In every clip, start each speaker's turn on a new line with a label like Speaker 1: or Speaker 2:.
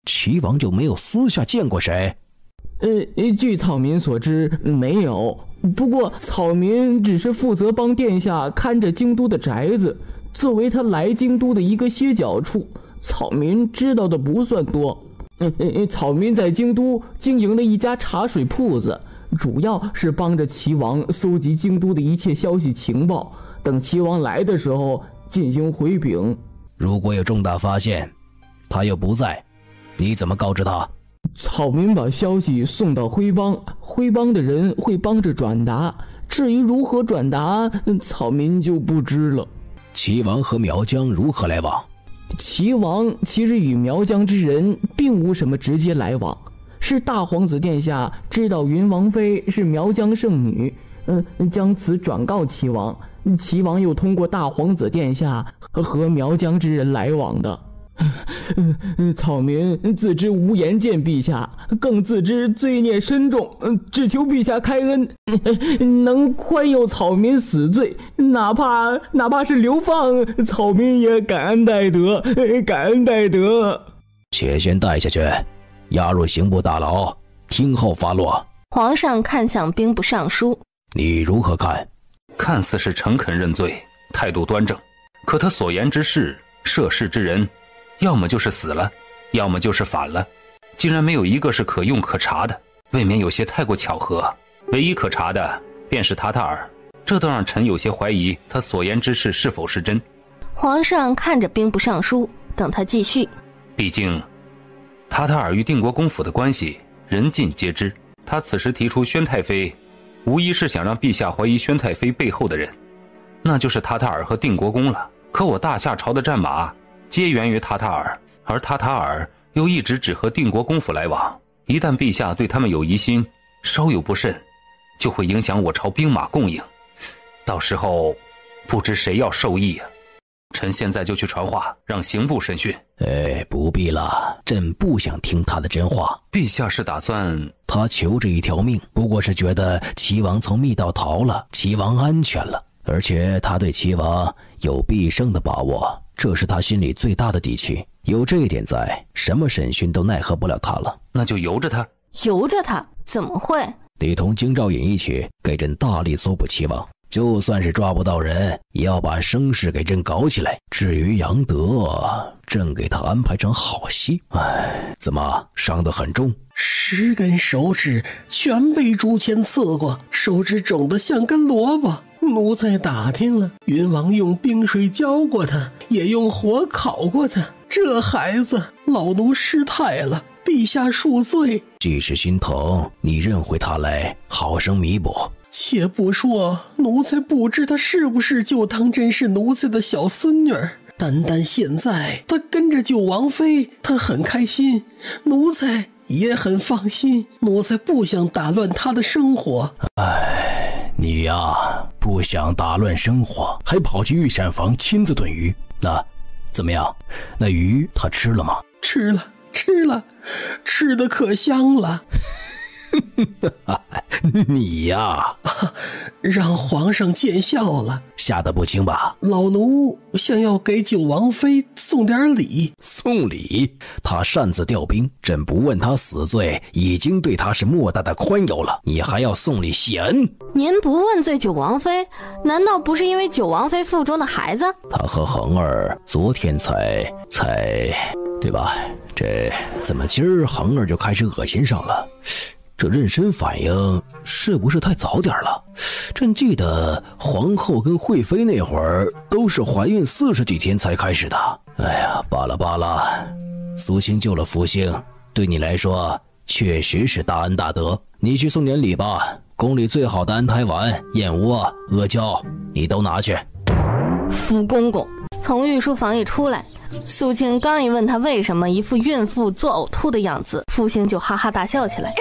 Speaker 1: 齐王就没有私下见过谁？
Speaker 2: 据草民所知，没有。不过草民只是负责帮殿下看着京都的宅子，作为他来京都的一个歇脚处，草民知道的不算多。草民在京都经营了一家茶水铺子，主要是帮着齐王搜集京都的一切消息情报，等齐王来的时候进行回禀。
Speaker 1: 如果有重大发现，他又不在，你怎么告知他？
Speaker 2: 草民把消息送到徽帮，徽帮的人会帮着转达，至于如何转达，草民就不知了。
Speaker 1: 齐王和苗疆如何来往？
Speaker 2: 齐王其实与苗疆之人并无什么直接来往，是大皇子殿下知道云王妃是苗疆圣女，将此转告齐王，齐王又通过大皇子殿下和苗疆之人来往的。草民自知无颜见陛下，更自知罪孽深重，只求陛下开恩，能宽宥草民死罪，哪怕是流放，草民也感恩戴德，感恩戴德。
Speaker 1: 且先带下去，押入刑部大牢，听候发落。
Speaker 3: 皇上看向兵部尚书，
Speaker 1: 你如何看？
Speaker 4: 看似是诚恳认罪，态度端正，可他所言之事，涉事之人，要么就是死了，要么就是反了，竟然没有一个是可用可查的，未免有些太过巧合。唯一可查的便是塔塔尔，这都让臣有些怀疑他所言之事是否是真。
Speaker 3: 皇上看着兵部尚书，等他继续。
Speaker 4: 毕竟塔塔尔与定国公府的关系人尽皆知，他此时提出宣太妃，无疑是想让陛下怀疑宣太妃背后的人，那就是塔塔尔和定国公了。可我大夏朝的战马皆源于塔塔尔，而塔塔尔又一直只和定国公府来往，一旦陛下对他们有疑心，稍有不慎，就会影响我朝兵马供应，到时候不知谁要受益啊！臣现在就去传话，让刑部审讯。
Speaker 1: 不必了，朕不想听他的真话。
Speaker 4: 陛下是打算……
Speaker 1: 他求这一条命，不过是觉得齐王从密道逃了，齐王安全了，而且他对齐王有必胜的把握，这是他心里最大的底气。有这一点在，什么审讯都奈何不了他了。
Speaker 4: 那就由着他。
Speaker 3: 由着他？怎么会？
Speaker 1: 得同京兆尹一起给朕大力搜捕齐王，就算是抓不到人，也要把声势给朕搞起来。至于杨德，朕给他安排场好戏。怎么伤得很重
Speaker 5: ？10根手指全被竹签刺过，手指肿得像根萝卜。奴才打听了，云王用冰水浇过他，也用火烤过他。这孩子，老奴失态了，陛下恕罪。
Speaker 1: 既是心疼，你认回他来，好生弥补。
Speaker 5: 且不说奴才不知他是不是就当真是奴才的小孙女儿，单现在他跟着救王妃，他很开心，奴才也很放心，奴才不想打乱他的生活。
Speaker 1: 你呀，不想打乱生活，还跑去御膳房亲自炖鱼。那怎么样？那鱼他吃了吗？
Speaker 5: 吃了，吃得可香了。
Speaker 1: 你呀，
Speaker 5: 让皇上见笑了。
Speaker 1: 吓得不轻吧？
Speaker 5: 老奴想要给九王妃送点礼。
Speaker 1: 送礼？他擅自调兵，朕不问他死罪，已经对他是莫大的宽宥了，你还要送礼谢恩？
Speaker 3: 您不问罪九王妃，难道不是因为九王妃腹中的孩子？
Speaker 1: 他和恒儿昨天才对吧？这怎么今儿恒儿就开始恶心上了？这妊娠反应是不是太早点了？朕记得皇后跟惠妃那会儿都是怀孕40几天才开始的。罢了，苏青救了福星，对你来说确实是大恩大德。你去送点礼吧，宫里最好的安胎丸、燕窝、阿胶，你都拿去。
Speaker 3: 福公公从御书房一出来，苏青刚一问他为什么一副孕妇做呕吐的样子，福星就哈哈大笑起来，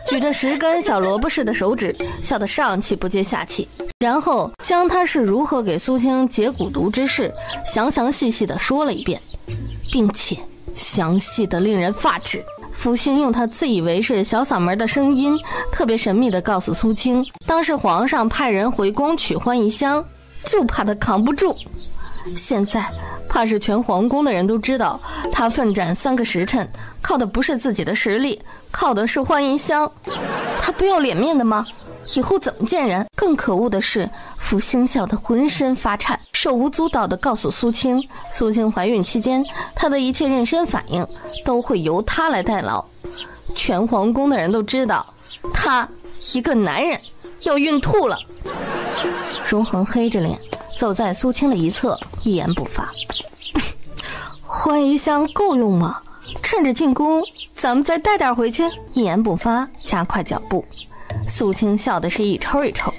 Speaker 3: 举着10根小萝卜似的手指，笑得上气不接下气，然后将他是如何给苏青解蛊毒之事详细地说了一遍，并且详细的令人发指。福星用他自以为是小嗓门的声音，特别神秘地告诉苏青，当时皇上派人回宫取欢宜香，就怕他扛不住，现在怕是全皇宫的人都知道，他奋战3个时辰，靠的不是自己的实力，靠的是欢宜香。他不要脸面的吗？以后怎么见人？更可恶的是，福星笑得浑身发颤，手无足蹈地告诉苏青，苏青怀孕期间，她的一切妊娠反应都会由她来代劳。全皇宫的人都知道，她一个男人要孕吐了。荣恒黑着脸走在苏青的一侧，一言不发。欢宜香够用吗？趁着进宫，咱们再带点回去。一言不发，加快脚步。苏青笑的是一抽一抽。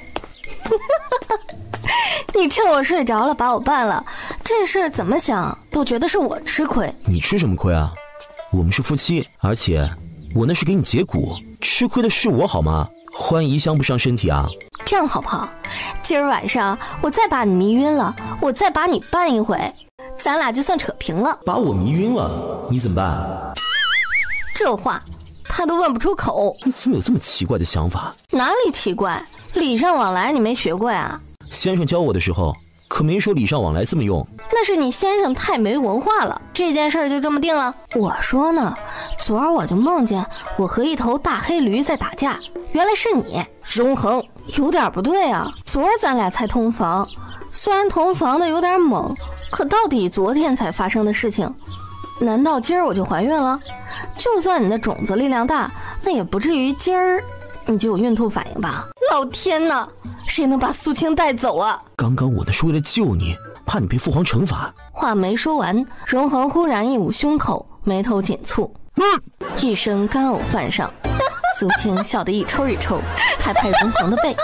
Speaker 3: 你趁我睡着了把我办了，这事怎么想都觉得是我吃亏。
Speaker 6: 你吃什么亏啊？我们是夫妻，而且我那是给你解骨，吃亏的是我好吗？欢宜香不伤身体啊。
Speaker 3: 这样好不好？今儿晚上我再把你迷晕了，我再把你办一回，咱俩就算扯平了。
Speaker 6: 把我迷晕了，你怎么办？
Speaker 3: 这话他都问不出口。
Speaker 6: 你怎么有这么奇怪的想法？
Speaker 3: 哪里奇怪？礼尚往来你没学过呀？
Speaker 6: 先生教我的时候可没说礼尚往来这么用。
Speaker 3: 那是你先生太没文化了。这件事就这么定了。我说呢，昨儿我就梦见我和一头大黑驴在打架，原来是你，荣恒。有点不对啊，昨儿咱俩才同房，虽然同房的有点猛，可到底昨天才发生的事情，难道今儿我就怀孕了？就算你的种子力量大，那也不至于今儿你就有孕吐反应吧？老天哪，谁能把苏青带走啊？
Speaker 6: 刚刚我那是为了救你，怕你被父皇惩罚。
Speaker 3: 话没说完，荣恒忽然一捂胸口，眉头紧蹙，一声干呕犯上。苏青笑得一抽一抽，还拍荣恒的背。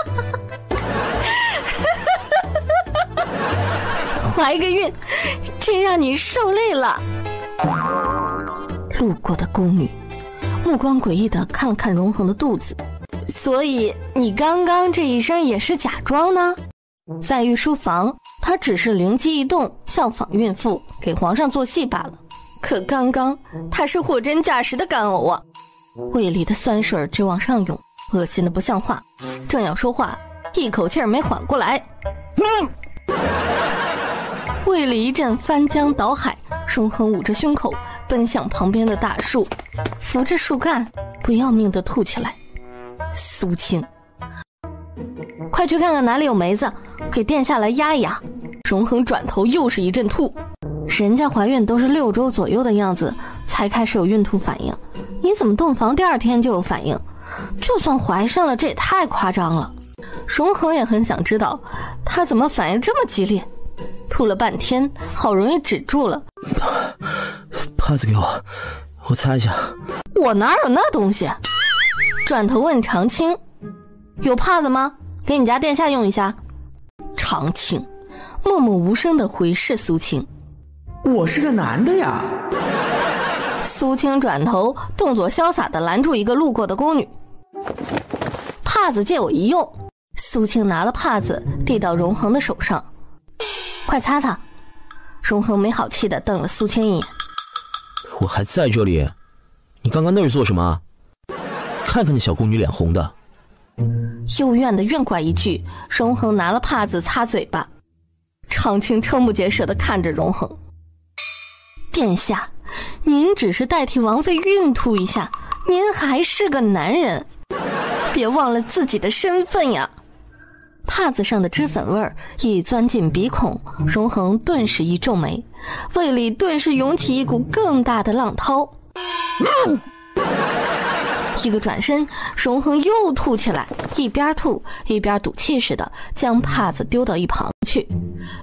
Speaker 3: 怀个孕，真让你受累了。路过的宫女目光诡异地看了看荣恒的肚子，所以你刚刚这一声也是假装呢？在御书房，他只是灵机一动，效仿孕妇给皇上做戏罢了。可刚刚他是货真价实的干呕啊！胃里的酸水直往上涌，恶心的不像话。正要说话，一口气儿没缓过来，胃里一阵翻江倒海。荣恒捂着胸口奔向旁边的大树，扶着树干不要命地吐起来。苏青，快去看看哪里有梅子，给殿下来压一压。荣恒转头又是一阵吐。人家怀孕都是6周左右的样子才开始有孕吐反应，你怎么洞房第2天就有反应？就算怀上了，这也太夸张了。荣恒也很想知道他怎么反应这么激烈，吐了半天好容易止住了。
Speaker 6: 帕子给我擦一下。
Speaker 3: 我哪有那东西？转头问长青，有帕子吗？给你家殿下用一下。长青默默无声地回视苏青，
Speaker 2: 我是个男的呀。
Speaker 3: 苏青转头动作潇洒地拦住一个路过的宫女，帕子借我一用。苏青拿了帕子递到荣恒的手上，快擦擦。荣恒没好气地瞪了苏青一眼，
Speaker 6: 我还在这里，你刚刚那是做什么？看看那小宫女脸红的。
Speaker 3: 幽怨地怨怪一句，荣恒拿了帕子擦嘴巴。长青瞠不结舌地看着荣恒，殿下，您只是代替王妃孕吐一下，您还是个男人，别忘了自己的身份呀。帕子上的脂粉味儿一钻进鼻孔，荣恒顿时一皱眉，胃里顿时涌起一股更大的浪涛。一个转身，荣恒又吐起来，一边吐一边赌气似的将帕子丢到一旁去，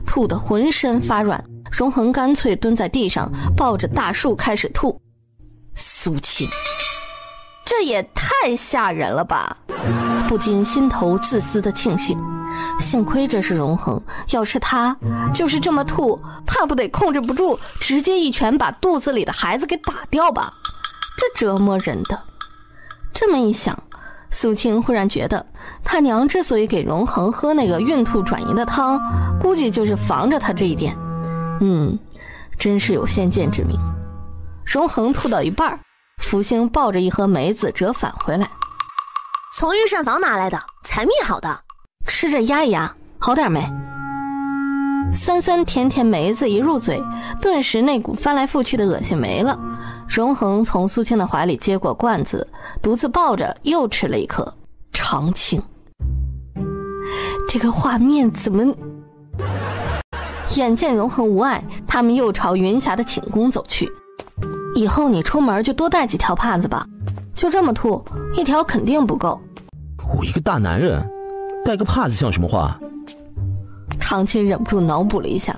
Speaker 3: 吐得浑身发软。荣恒干脆蹲在地上，抱着大树开始吐。苏青，这也太吓人了吧！不禁心头自私的庆幸，幸亏这是荣恒，要是他就是这么吐，怕不得控制不住，直接一拳把肚子里的孩子给打掉吧？这折磨人的。这么一想，苏青忽然觉得他娘之所以给荣恒喝那个孕吐转移的汤，估计就是防着他这一点。真是有先见之明。荣恒吐到一半，福星抱着一盒梅子折返回来，
Speaker 7: 从御膳房拿来的，才密好的，
Speaker 3: 吃着压一压，好点没？酸酸甜甜梅子一入嘴，顿时那股翻来覆去的恶心没了。荣恒从苏青的怀里接过罐子，独自抱着又吃了一颗。长青，这个画面怎么……眼见荣恒无碍，他们又朝云霞的寝宫走去。以后你出门就多带几条帕子吧，就这么吐，一条肯定不够。
Speaker 6: 我一个大男人，带个帕子像什么话？
Speaker 3: 长青忍不住脑补了一下，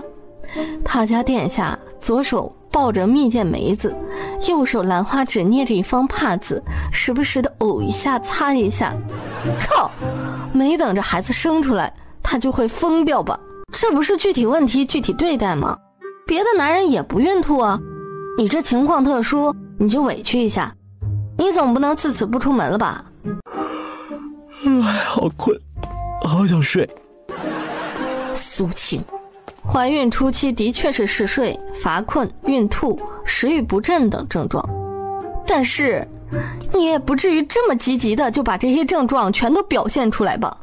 Speaker 3: 他家殿下左手抱着蜜饯梅子，右手兰花指捏着一方帕子，时不时的呕一下擦一下。靠，没等着孩子生出来，他就会疯掉吧？这不是具体问题具体对待吗？别的男人也不孕吐啊，你这情况特殊，你就委屈一下，你总不能自此不出门了吧？
Speaker 6: 好困，好想睡。
Speaker 3: 苏青怀孕初期的确是嗜睡、乏困、孕吐、食欲不振等症状，但是你也不至于这么积极的就把这些症状全都表现出来吧。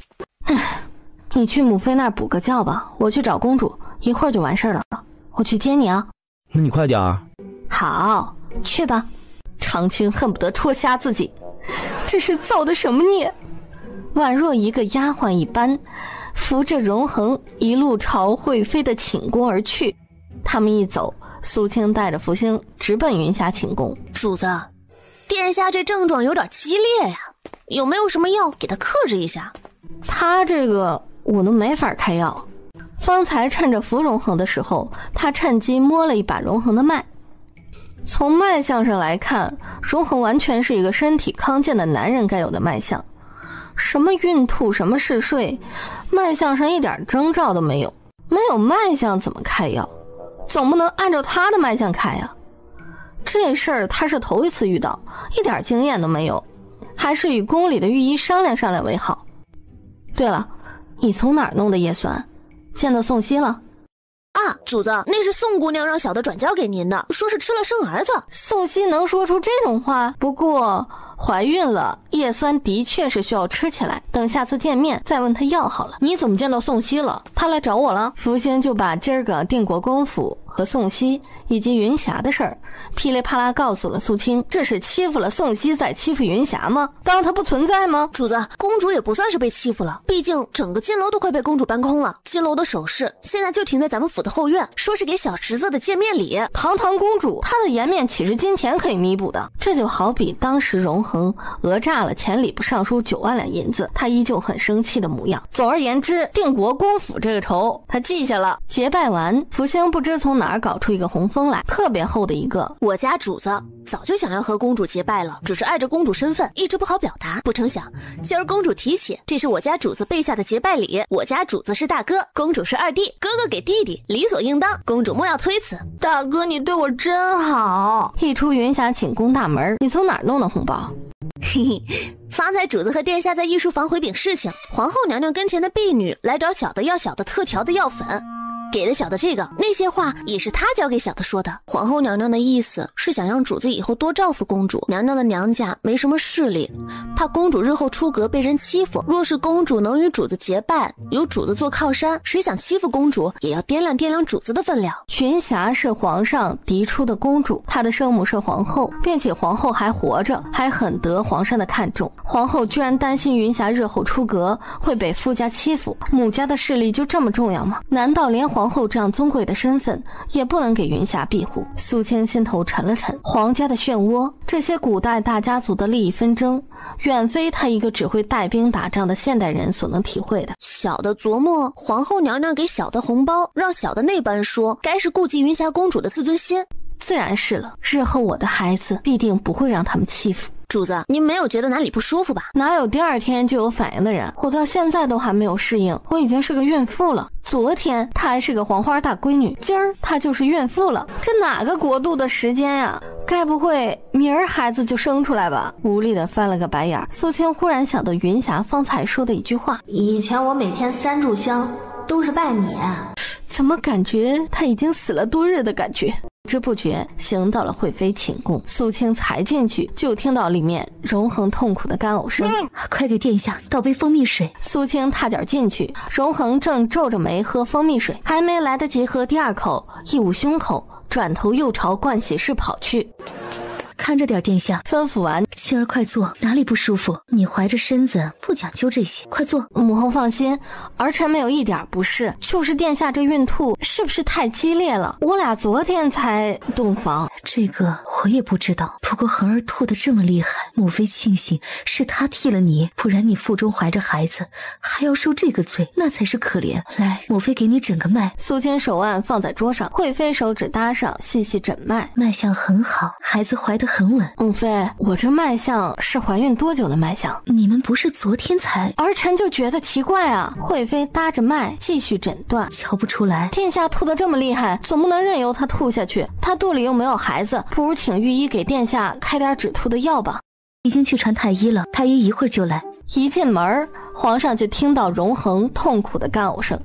Speaker 3: 你去母妃那儿补个觉吧，我去找公主，一会儿就完事了。我去接你啊。
Speaker 6: 那你快点儿。
Speaker 3: 好，去吧。长青恨不得戳瞎自己，这是造的什么孽？宛若一个丫鬟一般，扶着荣恒一路朝惠妃的寝宫而去。他们一走，苏青带着福星直奔云霞寝宫。
Speaker 7: 主子，殿下这症状有点激烈呀，有没有什么药给他克制一下？
Speaker 3: 他这个我都没法开药。方才趁着扶荣恒的时候，他趁机摸了一把荣恒的脉。从脉象上来看，荣恒完全是一个身体康健的男人该有的脉象，什么孕吐什么嗜睡，脉象上一点征兆都没有。没有脉象怎么开药？总不能按照他的脉象开啊。这事儿他是头一次遇到，一点经验都没有，还是与宫里的御医商量商量为好。对了，你从哪儿弄的叶酸？见到宋熙了？
Speaker 7: 啊，主子，那是宋姑娘让小的转交给您的，说是吃了生儿子。
Speaker 3: 宋熙能说出这种话？不过怀孕了，叶酸的确是需要吃起来，等下次见面再问他要好了。你怎么见到宋熙了？他来找我了。福星就把今儿个定国公府和宋熙以及云霞的事儿噼里啪啦告诉了苏青。这是欺负了宋熙在欺负云霞吗？当他不存在吗？
Speaker 7: 主子，公主也不算是被欺负了，毕竟整个金楼都快被公主搬空了，金楼的首饰现在就停在咱们府的后院，说是给小侄子的见面礼。
Speaker 3: 堂堂公主，她的颜面岂是金钱可以弥补的？这就好比当时荣恒讹诈了前礼部尚书9万两银子，他依旧很生气的模样。总而言之，定国公府这个仇他记下了。结拜完，福星不知从哪儿搞出一个红封来，特别厚的一个。
Speaker 7: 我家主子早就想要和公主结拜了，只是碍着公主身份一直不好表达。不成想今儿公主提起，这是我家主子备下的结拜礼，我家主子是大哥，公主是二弟，哥哥给弟弟，理所应当，公主莫要推辞。
Speaker 3: 大哥你对我真好。一出云霞寝宫大门，你从哪儿弄的红包？
Speaker 7: 嘿嘿，方才主子和殿下在御书房回禀事情，皇后娘娘跟前的婢女来找小的要小的特调的药粉，给了小的这个，那些话也是他教给小的说的。皇后娘娘的意思是想让主子以后多照顾公主，娘娘的娘家没什么势力，怕公主日后出阁被人欺负，若是公主能与主子结拜，有主子做靠山，谁想欺负公主也要掂量掂量主子的分量。
Speaker 3: 云霞是皇上嫡出的公主，她的生母是皇后，并且皇后还活着，还很得皇上的看重。皇后居然担心云霞日后出阁会被夫家欺负，母家的势力就这么重要吗？难道连皇后这样尊贵的身份也不能给云霞庇护？苏青心头沉了沉，皇家的漩涡，这些古代大家族的利益纷争，远非他一个只会带兵打仗的现代人所能体会的。
Speaker 7: 小的琢磨，皇后娘娘给小的红包，让小的那般说，该是顾及云霞公主的自尊心。
Speaker 3: 自然是了，日后我的孩子必定不会让他们欺负。
Speaker 7: 主子，您没有觉得哪里不舒服吧？
Speaker 3: 哪有第二天就有反应的人？我到现在都还没有适应，我已经是个孕妇了。昨天她还是个黄花大闺女，今儿她就是孕妇了，这哪个国度的时间呀？该不会明儿孩子就生出来吧？无力的翻了个白眼。苏青忽然想到云霞方才说的一句话：
Speaker 8: 以前我每天3炷香都是拜你。
Speaker 3: 怎么感觉他已经死了多日的感觉？知不觉行到了惠妃寝宫。苏青才进去，就听到里面荣恒痛苦的干呕声。
Speaker 8: 快给殿下倒杯蜂蜜水。
Speaker 3: 苏青踏脚进去，荣恒正皱着眉喝蜂蜜水，还没来得及喝第二口，一捂胸口，转头又朝盥洗室跑去。
Speaker 8: 看着点，殿下。
Speaker 3: 吩咐完，
Speaker 8: 青儿快坐，哪里不舒服？你怀着身子不讲究这些，快坐。
Speaker 3: 母后放心，儿臣没有一点不适，就是殿下这孕吐是不是太激烈了？我俩昨天才洞房。
Speaker 8: 这个我也不知道，不过恒儿吐得这么厉害，母妃庆幸是他替了你，不然你腹中怀着孩子，还要受这个罪，那才是可怜。来，母妃给你诊个脉。
Speaker 3: 苏青手腕放在桌上，惠妃手指搭上，细细诊脉。
Speaker 8: 脉象很好，孩子怀得很稳。
Speaker 3: 母妃，我这脉象是怀孕多久的脉象？
Speaker 8: 你们不是昨天才？
Speaker 3: 儿臣就觉得奇怪啊。惠妃搭着脉继续诊断，
Speaker 8: 瞧不出来。
Speaker 3: 殿下吐得这么厉害，总不能任由他吐下去。他肚里又没有孩子，不如请御医给殿下开点止吐的药吧。
Speaker 8: 已经去传太医了，太医一会儿就来。
Speaker 3: 一进门，皇上就听到荣恒痛苦的干呕声，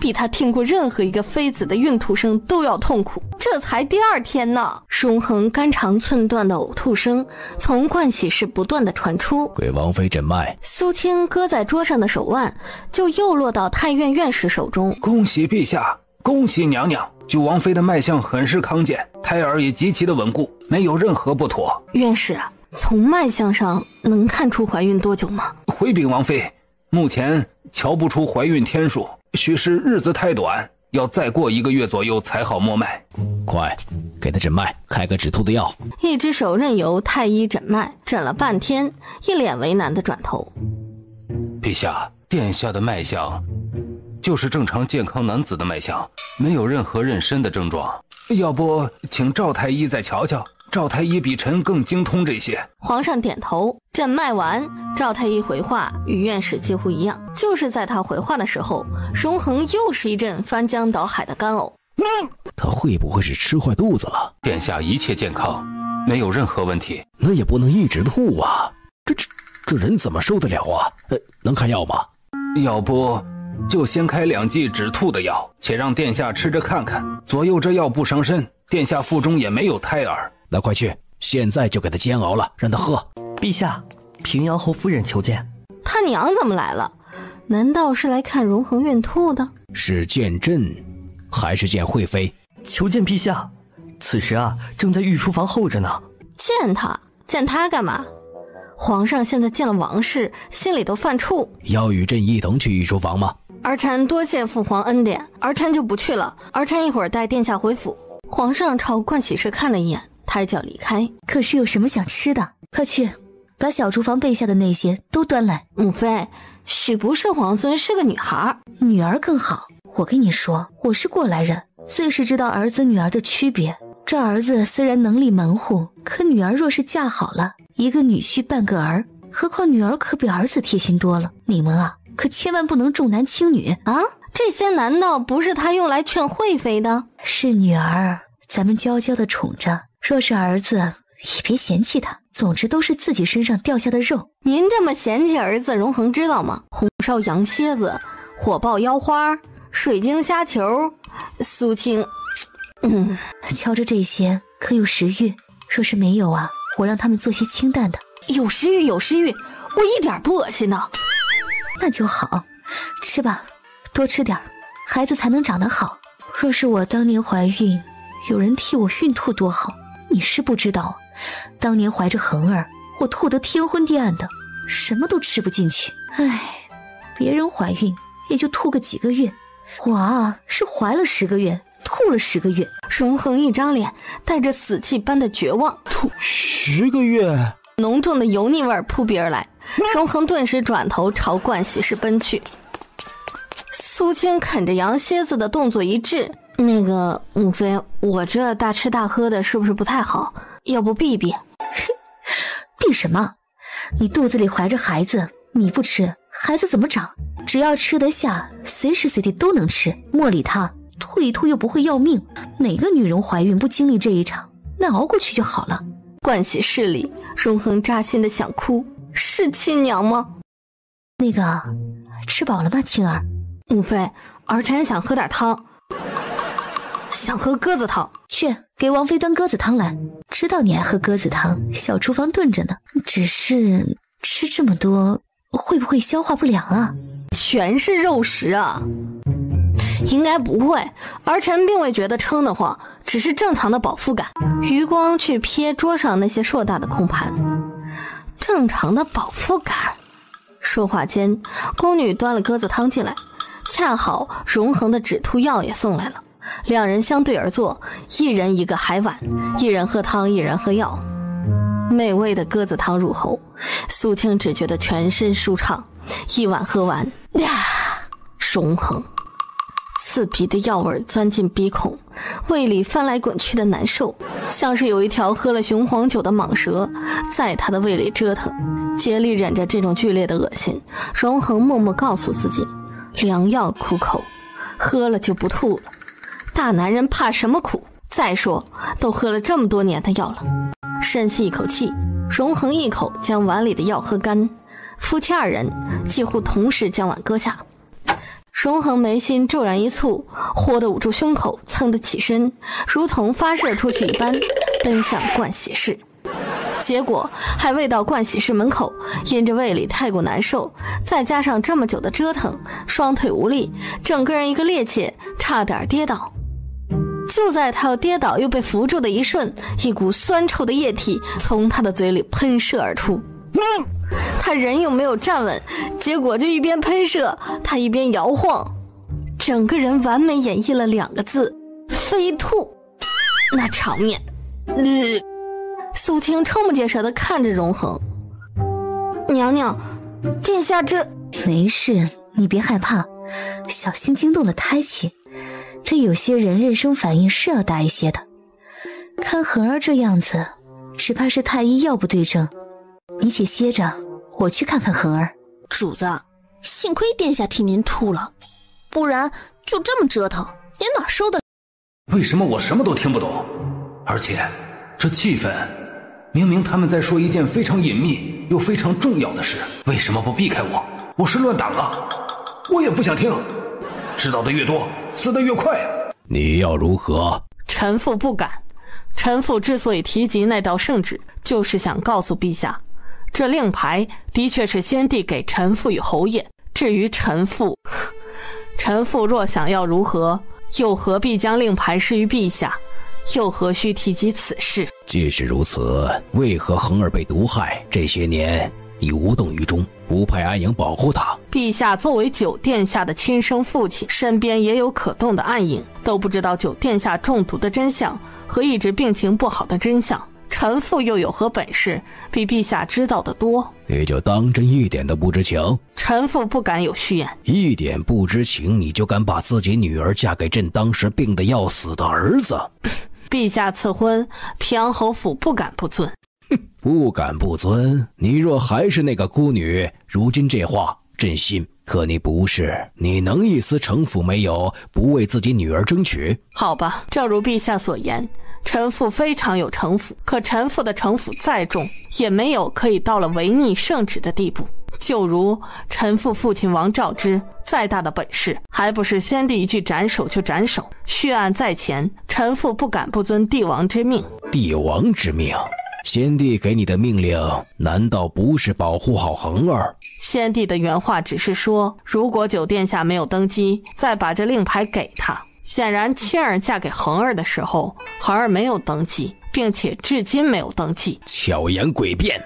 Speaker 3: 比他听过任何一个妃子的孕吐声都要痛苦。这才第二天呢，荣恒肝肠寸断的呕吐声从盥洗室不断的传出。
Speaker 1: 给王妃诊脉。
Speaker 3: 苏青搁在桌上的手腕就又落到太院院士手中。
Speaker 4: 恭喜陛下，恭喜娘娘，九王妃的脉象很是康健，胎儿也极其的稳固，没有任何不妥。
Speaker 3: 院士，从脉象上能看出怀孕多久吗？
Speaker 4: 回禀王妃，目前瞧不出怀孕天数，许是日子太短，要再过1个月左右才好摸脉。
Speaker 1: 快，给他诊脉，开个止吐的药。
Speaker 3: 一只手任由太医诊脉，诊了半天，一脸为难的转头。
Speaker 4: 陛下，殿下的脉象就是正常健康男子的脉象，没有任何妊娠的症状。要不请赵太医再瞧瞧，赵太医比臣更精通这些。
Speaker 3: 皇上点头，诊脉完，赵太医回话与院士几乎一样。就是在他回话的时候，荣恒又是一阵翻江倒海的干呕。
Speaker 1: 他会不会是吃坏肚子了？
Speaker 4: 殿下一切健康，没有任何问题。
Speaker 1: 那也不能一直吐啊，这人怎么受得了啊？能开药吗？
Speaker 4: 要不就先开2剂止吐的药，且让殿下吃着看看。左右这药不伤身，殿下腹中也没有胎儿。
Speaker 1: 那快去，现在就给他煎熬了，让他喝。
Speaker 9: 陛下，平阳侯夫人求见。
Speaker 3: 他娘怎么来了？难道是来看荣恒孕吐的？
Speaker 1: 是见朕还是见惠妃？
Speaker 9: 求见陛下，此时正在御书房候着呢。
Speaker 3: 见他干嘛？皇上现在见了王氏，心里都犯怵。
Speaker 1: 要与朕一同去御书房吗？
Speaker 3: 儿臣多谢父皇恩典，儿臣就不去了。儿臣一会儿带殿下回府。皇上朝盥洗室看了一眼，抬脚离开。
Speaker 8: 可是有什么想吃的？快去，把小厨房备下的那些都端来。
Speaker 3: 母妃，许不是皇孙，是个女孩。
Speaker 8: 女儿更好。我跟你说，我是过来人，最是知道儿子女儿的区别。这儿子虽然能力门户，可女儿若是嫁好了，一个女婿半个儿，何况女儿可比儿子贴心多了。你们可千万不能重男轻女
Speaker 3: 啊！这些难道不是他用来劝惠妃的？
Speaker 8: 是女儿，咱们娇娇的宠着。若是儿子，也别嫌弃他。总之都是自己身上掉下的肉。
Speaker 3: 您这么嫌弃儿子，荣恒知道吗？红烧羊蝎子、火爆腰花、水晶虾球，苏青，
Speaker 8: 瞧着这些可有食欲？若是没有我让他们做些清淡的。
Speaker 3: 有食欲，我一点不恶心呢。
Speaker 8: 那就好，吃吧，多吃点，孩子才能长得好。若是我当年怀孕，有人替我孕吐多好。你是不知道，当年怀着恒儿，我吐得天昏地暗的，什么都吃不进去。唉，别人怀孕也就吐个几个月，我是怀了10个月，吐了10个月。
Speaker 3: 荣恒一张脸带着死气般的绝望。
Speaker 6: 吐10个月，
Speaker 3: 浓重的油腻味扑鼻而来。荣恒顿时转头朝盥洗室奔去。苏青啃着羊蝎子的动作一致。那个母妃，我这大吃大喝的是不是不太好？要不避避？
Speaker 8: 避什么？你肚子里怀着孩子，你不吃，孩子怎么长？只要吃得下，随时随地都能吃。莫理他，吐一吐又不会要命。哪个女人怀孕不经历这一场？那熬过去就好了。
Speaker 3: 盥洗室里，荣恒扎心的想哭。是亲娘吗？
Speaker 8: 那个，吃饱了吗，青儿？
Speaker 3: 母妃，儿臣想喝点汤。想喝鸽子汤。
Speaker 8: 去给王妃端鸽子汤来。知道你爱喝鸽子汤，小厨房炖着呢。只是吃这么多会不会消化不良啊？
Speaker 3: 全是肉食啊。应该不会，儿臣并未觉得撑得慌，只是正常的饱腹感。余光去瞥桌上那些硕大的空盘，正常的饱腹感。说话间，宫女端了鸽子汤进来，恰好荣恒的止吐药也送来了。两人相对而坐，一人一个海碗，一人喝汤，一人喝药。美味的鸽子汤入喉，苏青只觉得全身舒畅，一碗喝完，呀，荣恒。刺鼻的药味钻进鼻孔，胃里翻来滚去的难受，像是有一条喝了雄黄酒的蟒蛇在他的胃里折腾。竭力忍着这种剧烈的恶心，荣恒默默告诉自己，良药苦口，喝了就不吐了。大男人怕什么苦？再说都喝了这么多年的药了。深吸一口气，荣恒一口将碗里的药喝干，夫妻二人几乎同时将碗搁下。荣恒眉心骤然一蹙，豁地捂住胸口，噌地起身，如同发射出去一般，奔向盥洗室。结果还未到盥洗室门口，因着胃里太过难受，再加上这么久的折腾，双腿无力，整个人一个趔趄，差点跌倒。就在他要跌倒又被扶住的一瞬，一股酸臭的液体从他的嘴里喷射而出。他人又没有站稳，结果就一边喷射，他一边摇晃，整个人完美演绎了2个字：飞吐。那场面，苏青瞠目结舌地看着荣恒。娘娘，殿下这……
Speaker 8: 没事，你别害怕，小心惊动了胎气。这有些人妊娠反应是要大一些的。看恒儿这样子，只怕是太医药不对症。你且歇着，我去看看恒儿。
Speaker 7: 主子，幸亏殿下替您吐了，不然就这么折腾，您哪受得了？
Speaker 4: 为什么我什么都听不懂？而且这气氛，明明他们在说一件非常隐秘又非常重要的事，为什么不避开我？我是乱党啊！我也不想听，知道的越多，死得越快。
Speaker 1: 你要如何？
Speaker 3: 臣妇不敢。臣妇之所以提及那道圣旨，就是想告诉陛下，这令牌的确是先帝给臣妇与侯爷。至于臣妇若想要如何，又何必将令牌施于陛下？又何须提及此事？
Speaker 1: 既是如此，为何恒儿被毒害？这些年你无动于衷，不派安营保护他。
Speaker 3: 陛下作为九殿下的亲生父亲，身边也有可动的暗影，都不知道九殿下中毒的真相和一直病情不好的真相。臣妇又有何本事比陛下知道的多？
Speaker 1: 你就当真一点都不知情？
Speaker 3: 臣妇不敢有虚言。
Speaker 1: 一点不知情，你就敢把自己女儿嫁给朕当时病得要死的儿子？
Speaker 3: 陛下赐婚，平阳侯府不敢不遵。
Speaker 1: 不敢不遵？你若还是那个孤女，如今这话朕信。可你不是，你能一丝城府没有，不为自己女儿争取？
Speaker 3: 好吧，正如陛下所言，臣妇非常有城府，可臣妇的城府再重，也没有可以到了违逆圣旨的地步。就如臣妇父亲王兆之，再大的本事，还不是先帝一句斩首就斩首？血案在前，臣妇不敢不遵帝王之命。
Speaker 1: 帝王之命？先帝给你的命令难道不是保护好恒儿？
Speaker 3: 先帝的原话只是说，如果九殿下没有登基，再把这令牌给他。显然妻儿嫁给恒儿的时候，恒儿没有登基，并且至今没有登基。
Speaker 1: 巧言诡辩。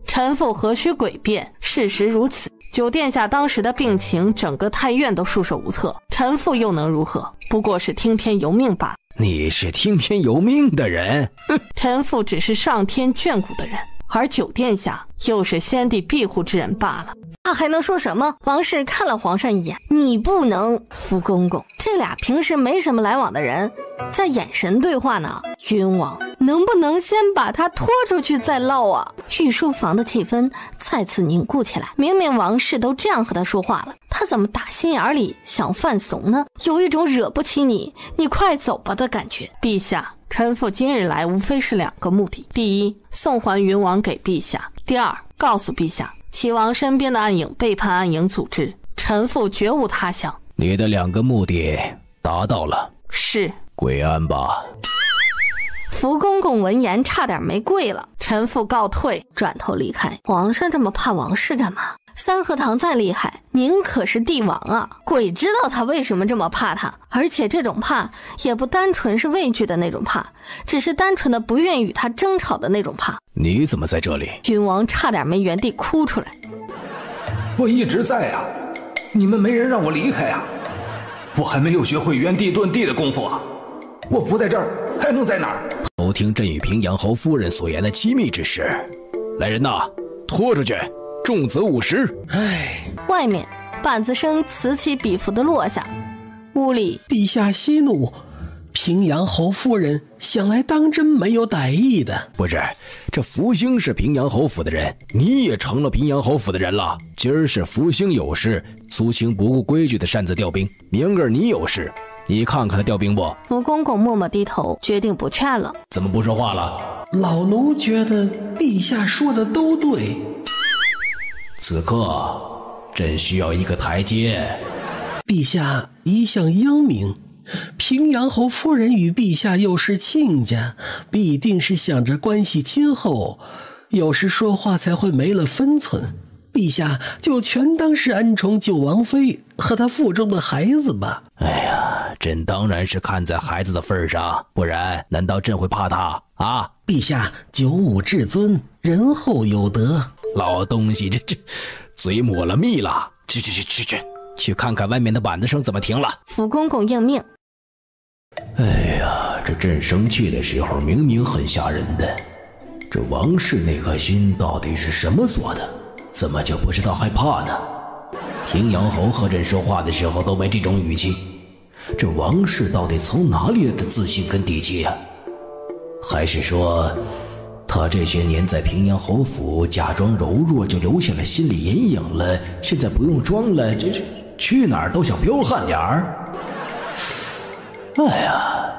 Speaker 3: 臣妇何须诡辩？事实如此。九殿下当时的病情，整个太院都束手无策，臣妇又能如何？不过是听天由命罢了。
Speaker 1: 你是听天由命的人？
Speaker 3: 臣妇只是上天眷顾的人，而九殿下又是先帝庇护之人罢了。他还能说什么？王氏看了皇上一眼，你不能。福公公，这俩平时没什么来往的人在眼神对话呢。云王，能不能先把他拖出去再唠啊？御书房的气氛再次凝固起来。明明王氏都这样和他说话了，他怎么打心眼里想犯怂呢？有一种惹不起你快走吧的感觉。陛下，臣妇今日来无非是2个目的：第一，送还云王给陛下；第二，告诉陛下，齐王身边的暗影背叛暗影组织，臣妇绝无他想。
Speaker 1: 你的2个目的达到了。
Speaker 3: 是。
Speaker 1: 跪安吧。
Speaker 3: 福公公闻言差点没跪了，臣父告退，转头离开。皇上这么怕王氏干嘛？三合堂再厉害，您可是帝王啊，鬼知道他为什么这么怕他。而且这种怕也不单纯是畏惧的那种怕，只是单纯的不愿与他争吵的那种怕。
Speaker 1: 你怎么在这里？
Speaker 3: 君王差点没原地哭出来。
Speaker 4: 我一直在啊，你们没人让我离开啊，我还没有学会原地遁地的功夫啊，我不在这儿还能在哪儿？
Speaker 1: 偷听朕与平阳侯夫人所言的机密之事，来人呐，拖出去，重则50。
Speaker 3: 外面板子声此起彼伏的落下，屋里
Speaker 5: 陛下息怒，平阳侯夫人想来当真没有歹意的。
Speaker 1: 不是，这福星是平阳侯府的人，你也成了平阳侯府的人了。今儿是福星有事，苏青不顾规矩的擅自调兵，明儿你有事，你看看他调兵不？
Speaker 3: 福公公默默低头，决定不劝了。
Speaker 1: 怎么不说话了？
Speaker 5: 老奴觉得陛下说的都对。
Speaker 1: 此刻朕需要一个台阶。
Speaker 5: 陛下一向英明，平阳侯夫人与陛下又是亲家，必定是想着关系亲厚，有时说话才会没了分寸。陛下就全当是恩宠九王妃和她腹中的孩子吧。
Speaker 1: 哎呀，朕当然是看在孩子的份上，不然难道朕会怕他啊？
Speaker 5: 陛下九五至尊，仁厚有德。
Speaker 1: 老东西，这嘴抹了蜜了，去看看外面的板子声怎么停了。
Speaker 3: 福公公应命。
Speaker 1: 哎呀，这朕生气的时候明明很吓人的，这王氏那颗心到底是什么做的？怎么就不知道害怕呢？平阳侯和朕说话的时候都没这种语气，这王氏到底从哪里来的自信跟底气呀？还是说他这些年在平阳侯府假装柔弱，就留下了心理阴影了，现在不用装了，这去哪儿都想彪悍点儿。哎呀！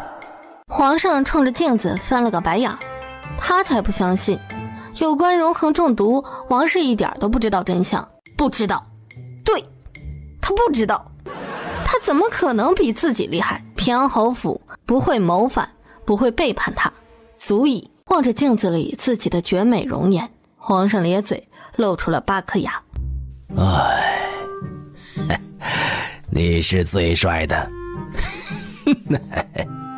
Speaker 3: 皇上冲着镜子翻了个白眼，他才不相信有关荣恒中毒，王氏一点都不知道真相。不知道，对，他不知道，他怎么可能比自己厉害？平阳侯府不会谋反，不会背叛他，足以。望着镜子里自己的绝美容颜，皇上咧嘴露出了8颗牙。
Speaker 1: 哎，你是最帅的。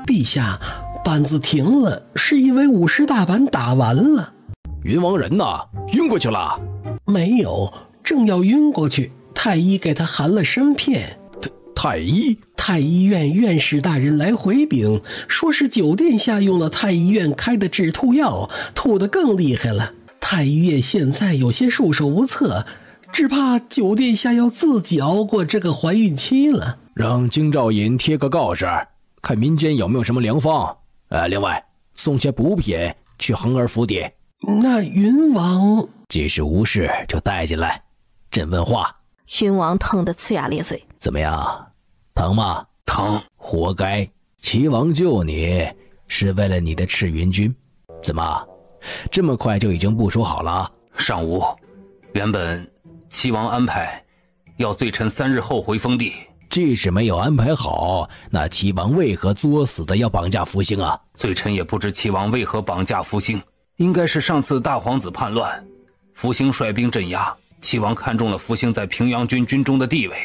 Speaker 5: 陛下，板子停了，是因为50大板打完了。
Speaker 1: 云王人呢？晕过去了？
Speaker 5: 没有，正要晕过去，太医给他含了参片。
Speaker 1: 太医？
Speaker 5: 太医院院士大人来回禀，说是九殿下用了太医院开的止吐药，吐得更厉害了。太医院现在有些束手无策，只怕九殿下要自己熬过这个怀孕期了。
Speaker 1: 让京兆尹贴个告示，看民间有没有什么良方。另外送些补品去恒儿府邸。
Speaker 5: 那云王
Speaker 1: 即使无事就带进来，朕问话。
Speaker 3: 云王疼得呲牙咧嘴。
Speaker 1: 怎么样，疼吗？
Speaker 4: 疼，
Speaker 1: 活该。齐王救你是为了你的赤云军，怎么这么快就已经部署好了？
Speaker 4: 上午原本齐王安排要罪臣3日后回封地，
Speaker 1: 即使没有安排好，那齐王为何作死的要绑架福星啊？
Speaker 4: 罪臣也不知齐王为何绑架福星，应该是上次大皇子叛乱，福星率兵镇压，齐王看中了福星在平阳军军中的地位，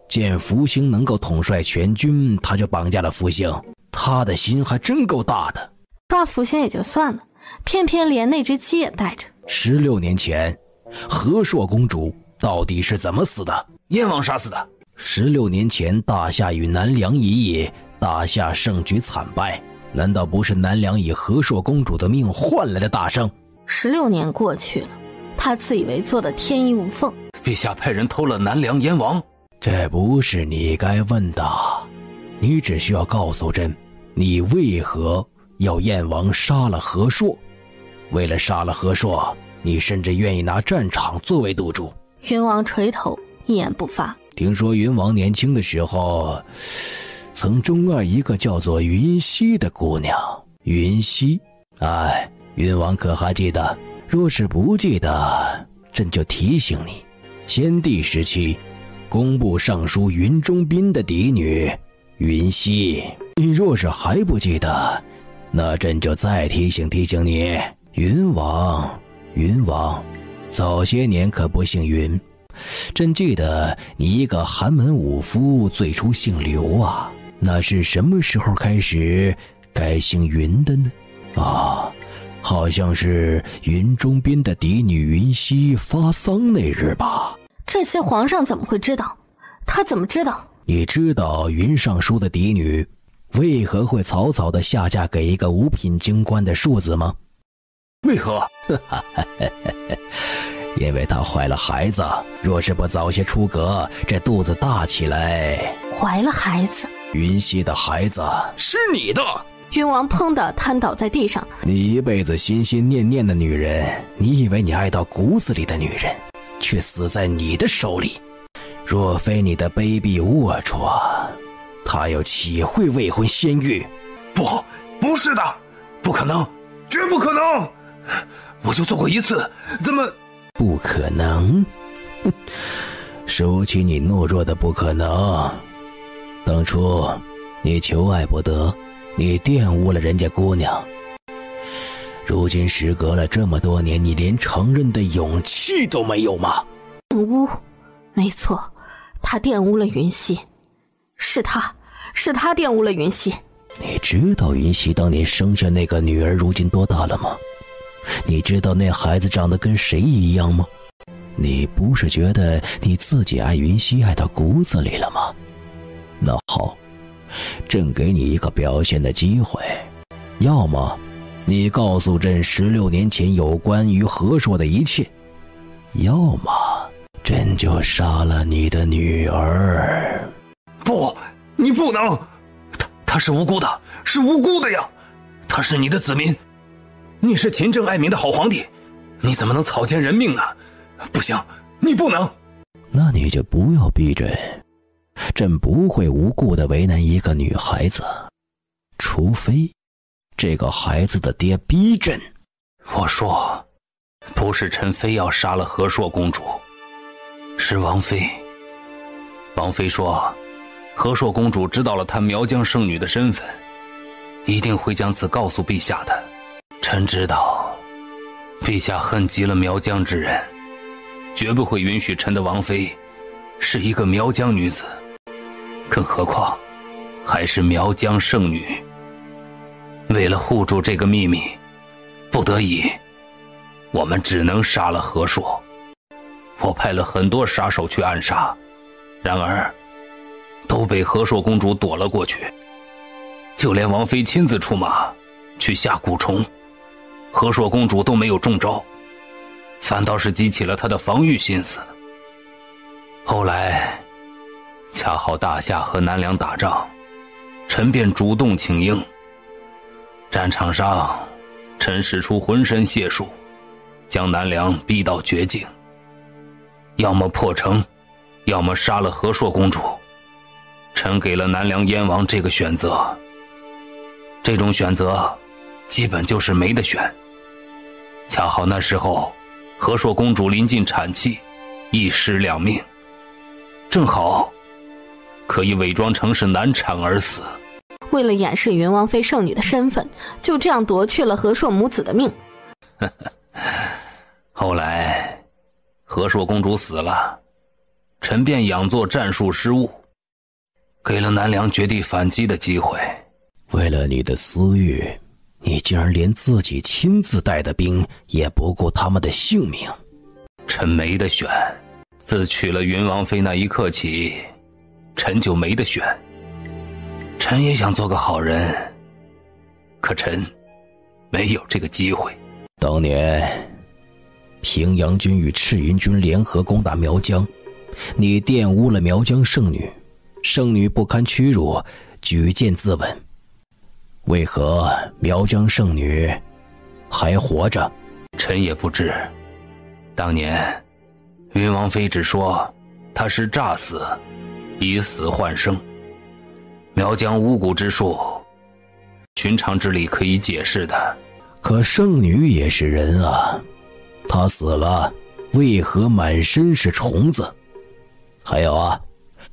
Speaker 1: 见福星能够统帅全军，他就绑架了福星，他的心还真够大的。
Speaker 3: 抓福星也就算了，偏偏连那只鸡也带着。
Speaker 1: 16年前和硕公主到底是怎么死的？
Speaker 4: 燕王杀死的。
Speaker 1: 16年前大夏与南梁一役，大夏胜局惨败，难道不是南梁以和硕公主的命换来的大胜
Speaker 3: ？16年过去了，他自以为做的天衣无缝。
Speaker 4: 陛下派人偷了南梁燕王，
Speaker 1: 这不是你该问的，你只需要告诉朕，你为何要燕王杀了和硕？为了杀了和硕，你甚至愿意拿战场作为赌注。
Speaker 3: 云王垂头，一言不发。
Speaker 1: 听说云王年轻的时候曾钟爱一个叫做云溪的姑娘。云溪？哎，云王可还记得？若是不记得，朕就提醒你，先帝时期工部尚书云中斌的嫡女云溪，你若是还不记得，那朕就再提醒提醒你。云王，早些年可不姓云。朕记得你一个寒门武夫最初姓刘啊，那是什么时候开始改姓云的呢？啊，好像是云中边的嫡女云溪发丧那日吧。
Speaker 3: 这些皇上怎么会知道？他怎么知道？
Speaker 1: 你知道云尚书的嫡女为何会草草地下嫁给一个五品京官的庶子吗？
Speaker 4: 为何？
Speaker 1: 因为她怀了孩子，若是不早些出阁，这肚子大起来。
Speaker 3: 怀了孩子？
Speaker 1: 云溪的孩子是你的。
Speaker 3: 云王砰地瘫倒在地上。
Speaker 1: 你一辈子心心念念的女人，你以为你爱到骨子里的女人，却死在你的手里。若非你的卑鄙龌龊，她又岂会未婚先孕？
Speaker 4: 不是的，不可能，绝不可能！我就做过一次，怎么
Speaker 1: 不可能？收起你懦弱的不可能。当初你求爱不得，你玷污了人家姑娘。如今时隔了这么多年，你连承认的勇气都没有吗？
Speaker 3: 玷污？没错，他玷污了云溪，是他玷污了云溪。
Speaker 1: 你知道云溪当年生下那个女儿如今多大了吗？你知道那孩子长得跟谁一样吗？你不是觉得你自己爱云溪爱到骨子里了吗？那好，朕给你一个表现的机会，要么你告诉朕16年前有关于和硕的一切，要么朕就杀了你的女儿。
Speaker 4: 不，你不能，他是无辜的，是无辜的呀，他是你的子民，你是勤政爱民的好皇帝，你怎么能草菅人命呢？不行，你不能。
Speaker 1: 那你就不要逼朕，朕不会无故的为难一个女孩子，除非这个孩子的爹逼朕。
Speaker 4: 我说，不是臣非要杀了和硕公主，是王妃。王妃说，和硕公主知道了她苗疆圣女的身份，一定会将此告诉陛下的。臣知道，陛下恨极了苗疆之人，绝不会允许臣的王妃是一个苗疆女子，更何况还是苗疆圣女。为了护住这个秘密，不得已，我们只能杀了和硕。我派了很多杀手去暗杀，然而都被和硕公主躲了过去。就连王妃亲自出马去下蛊虫，和硕公主都没有中招，反倒是激起了她的防御心思。后来恰好大夏和南梁打仗，臣便主动请缨。战场上，臣使出浑身解数，将南梁逼到绝境，要么破城，要么杀了和硕公主。臣给了南梁燕王这个选择，这种选择基本就是没得选。恰好那时候和硕公主临近产期，一尸两命，正好可以伪装成是难产而死。
Speaker 3: 为了掩饰云王妃圣女的身份，就这样夺去了和硕母子的命。
Speaker 4: 后来和硕公主死了，臣便佯作战术失误，给了南梁绝地反击的机会。
Speaker 1: 为了你的私欲，你竟然连自己亲自带的兵也不顾他们的性命。
Speaker 4: 臣没得选，自娶了云王妃那一刻起，臣就没得选。臣也想做个好人，可臣没有这个机会。
Speaker 1: 当年平阳军与赤云军联合攻打苗疆，你玷污了苗疆圣女，圣女不堪屈辱，举剑自刎。为何苗疆圣女还活着？
Speaker 4: 臣也不知。当年云王妃只说她是诈死，以死换生。苗疆巫蛊之术，寻常之理可以解释的。
Speaker 1: 可圣女也是人啊，她死了，为何满身是虫子？还有啊，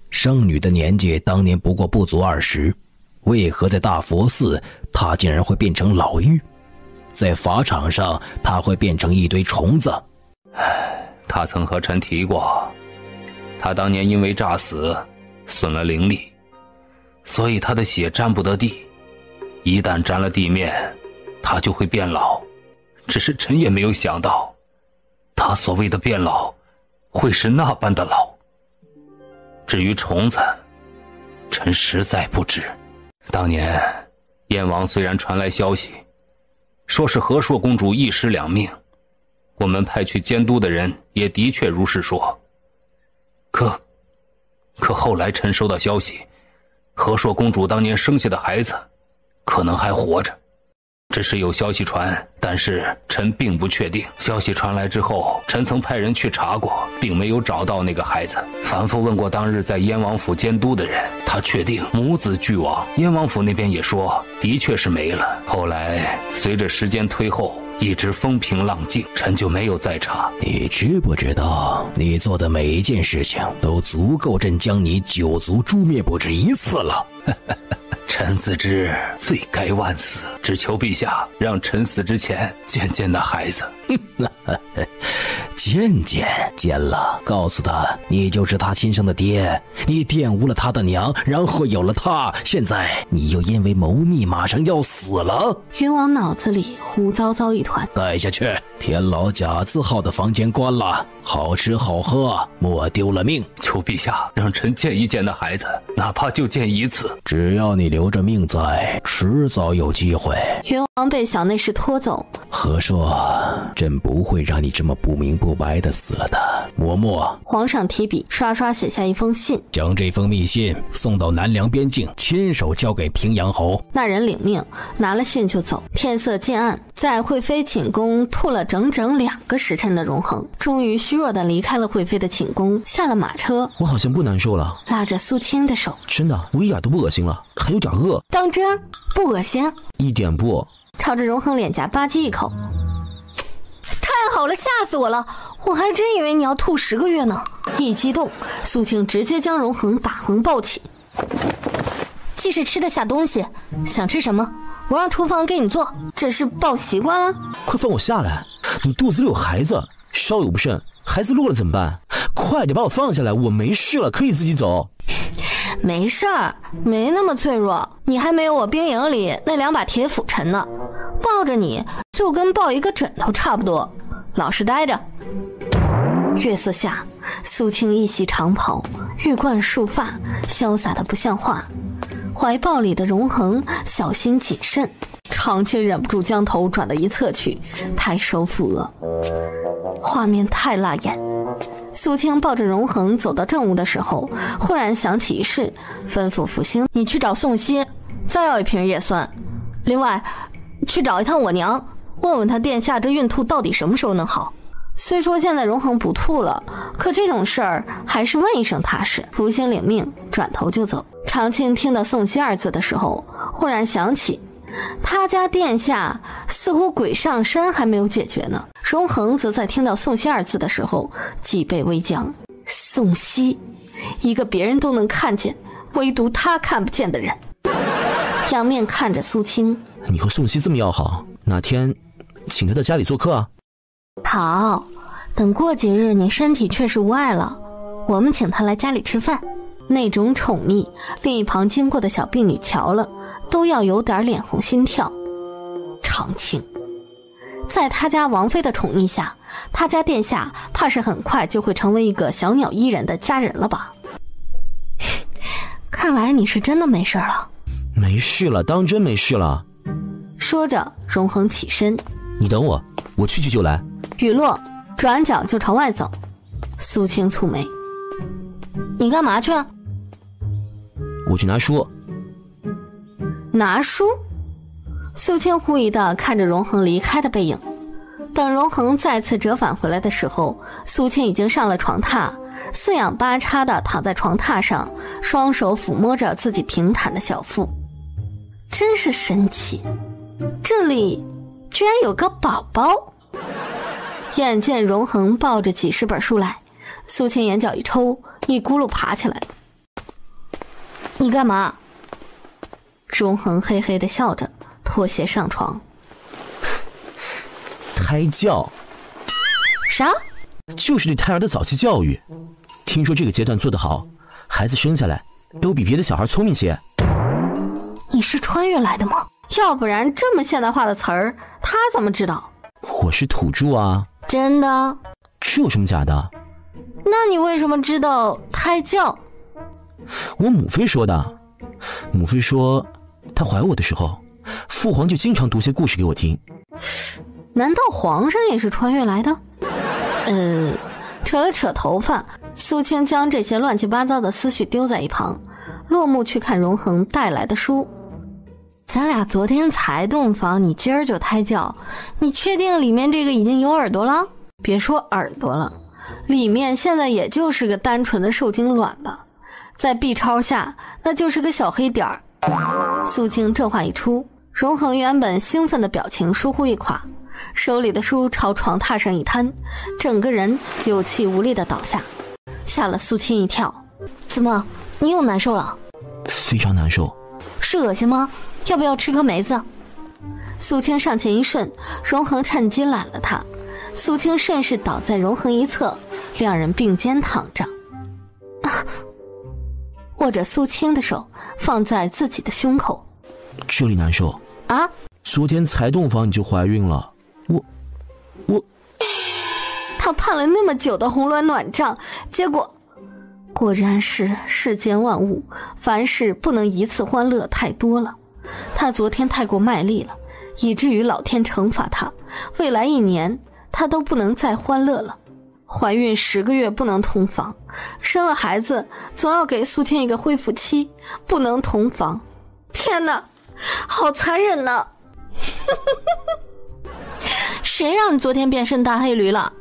Speaker 1: 圣女的年纪当年不过不足20，为何在大佛寺她竟然会变成老妪？在法场上她会变成一堆虫子？
Speaker 4: 他曾和臣提过，他当年因为诈死损了灵力，所以他的血沾不得地，一旦沾了地面，他就会变老。只是臣也没有想到，他所谓的变老会是那般的老。至于虫子，臣实在不知。当年燕王虽然传来消息，说是和硕公主一尸两命，我们派去监督的人也的确如是说。可后来臣收到消息，和硕公主当年生下的孩子可能还活着，只是有消息传，但是臣并不确定。消息传来之后，臣曾派人去查过，并没有找到那个孩子。反复问过当日在燕王府监督的人，他确定母子俱亡。燕王府那边也说的确是没了。后来随着时间推后，一直风平浪静，臣就没有再查。
Speaker 1: 你知不知道，你做的每一件事情都足够朕将你9族诛灭不止一次了。
Speaker 4: 臣自知罪该万死，只求陛下让臣死之前见见那孩子。
Speaker 1: 见了，告诉他你就是他亲生的爹，你玷污了他的娘，然后有了他，现在你又因为谋逆马上要死了。
Speaker 3: 云王脑子里胡糟糟一团，
Speaker 1: 带下去，天老贾字号的房间关了，好吃好喝，莫丢了命。
Speaker 4: 求陛下让臣见一见那孩子，哪怕就见一次。
Speaker 1: 只要你留着命在，迟早有机会。
Speaker 3: 云王被小内侍拖走。
Speaker 1: 和硕，朕不会让你这么不明不白的死了的。嬷嬷，
Speaker 3: 皇上提笔刷刷写下一封信，
Speaker 1: 将这封密信送到南梁边境，亲手交给平阳侯。
Speaker 3: 那人领命，拿了信就走。天色渐暗，在惠妃寝宫吐了整整2个时辰的荣恒，终于虚弱地离开了惠妃的寝宫，下了马车。
Speaker 6: 我好像不难受了，
Speaker 3: 拉着苏青的手，
Speaker 6: 真的，我一点都不恶心了，还有点饿。
Speaker 3: 当真？不恶心？
Speaker 6: 一点不。
Speaker 3: 朝着荣恒脸颊吧唧一口。太好了，吓死我了！我还真以为你要吐10个月呢。一激动，苏青直接将荣恒打横抱起。既是吃得下东西，想吃什么，我让厨房给你做，这是抱习惯了。
Speaker 6: 快放我下来！你肚子里有孩子，稍有不慎，孩子落了怎么办？快点把我放下来，我没事了，可以自己走。
Speaker 3: 没事儿，没那么脆弱，你还没有我兵营里那2把铁斧沉呢。抱着你就跟抱一个枕头差不多，老实待着。月色下，苏青一袭长袍，玉冠束发，潇洒的不像话。怀抱里的荣恒小心谨慎，长青忍不住将头转到一侧去，抬手抚额。画面太辣眼。苏青抱着荣恒走到正屋的时候，忽然想起一事，吩咐福星：“你去找宋熙，再要1瓶叶酸。另外，去找一趟我娘，问问她殿下这孕吐到底什么时候能好。”虽说现在荣恒不吐了，可这种事儿还是问一声踏实。福星领命，转头就走。长青听到宋熙2字的时候，忽然想起他家殿下似乎鬼上身还没有解决呢。荣恒则在听到宋熙2字的时候脊背微僵。宋熙，一个别人都能看见唯独他看不见的人。仰面看着苏青：“
Speaker 6: 你和宋熙这么要好，哪天请他到家里做客啊？”
Speaker 3: 好，等过几日你身体确实无碍了，我们请他来家里吃饭。那种宠溺，另一旁经过的小婢女瞧了都要有点脸红心跳。长青，在他家王妃的宠溺下，他家殿下怕是很快就会成为一个小鸟依人的家人了吧？看来你是真的没事了。
Speaker 6: 没事了，当真没事了。
Speaker 3: 说着，荣恒起身：“
Speaker 6: 你等我，我去就来。”
Speaker 3: 雨落，转角就朝外走。苏青蹙眉：“你干嘛去啊？”“
Speaker 6: 我去拿书。”“
Speaker 3: 拿书？”苏青狐疑地看着荣恒离开的背影。等荣恒再次折返回来的时候，苏青已经上了床榻，四仰八叉地躺在床榻上，双手抚摸着自己平坦的小腹。真是神奇，这里居然有个宝宝。眼见荣恒抱着几10本书来，苏青眼角一抽，一咕噜爬起来。你干嘛？荣恒嘿嘿地笑着，脱鞋上床。
Speaker 6: 胎教。
Speaker 3: 啥？
Speaker 6: 就是对胎儿的早期教育。听说这个阶段做得好，孩子生下来都比别的小孩聪明些。
Speaker 3: 你是穿越来的吗？要不然这么现代化的词儿，他怎么知道？
Speaker 6: 我是土著啊。
Speaker 3: 真的？
Speaker 6: 这有什么假的？
Speaker 3: 那你为什么知道胎教？
Speaker 6: 我母妃说的。母妃说，她怀我的时候，父皇就经常读些故事给我听。
Speaker 3: 难道皇上也是穿越来的？扯了扯头发，苏青将这些乱七八糟的思绪丢在一旁，落幕去看荣恒带来的书。咱俩昨天才洞房，你今儿就胎教，你确定里面这个已经有耳朵了？别说耳朵了，里面现在也就是个单纯的受精卵吧，在 B 超下那就是个小黑点儿。苏青这话一出，荣恒原本兴奋的表情疏忽一垮，手里的书朝床榻上一摊，整个人有气无力的倒下，吓了苏青一跳。怎么，你又难受了？
Speaker 6: 非常难受。
Speaker 3: 是恶心吗？要不要吃颗梅子？苏青上前一顺，荣恒趁机揽了他，苏青顺势倒在荣恒一侧，两人并肩躺着，握着苏青的手放在自己的胸口。
Speaker 6: 这里难受
Speaker 3: 啊？
Speaker 6: 昨天才洞房你就怀孕了，我
Speaker 3: 他盼了那么久的红鸾暖帐，结果果然是世间万物，凡事不能一次欢乐太多了。他昨天太过卖力了，以至于老天惩罚他，未来1年他都不能再欢乐了。怀孕10个月不能同房，生了孩子总要给苏青一个恢复期，不能同房。天哪，好残忍呐！谁让你昨天变身大黑驴了？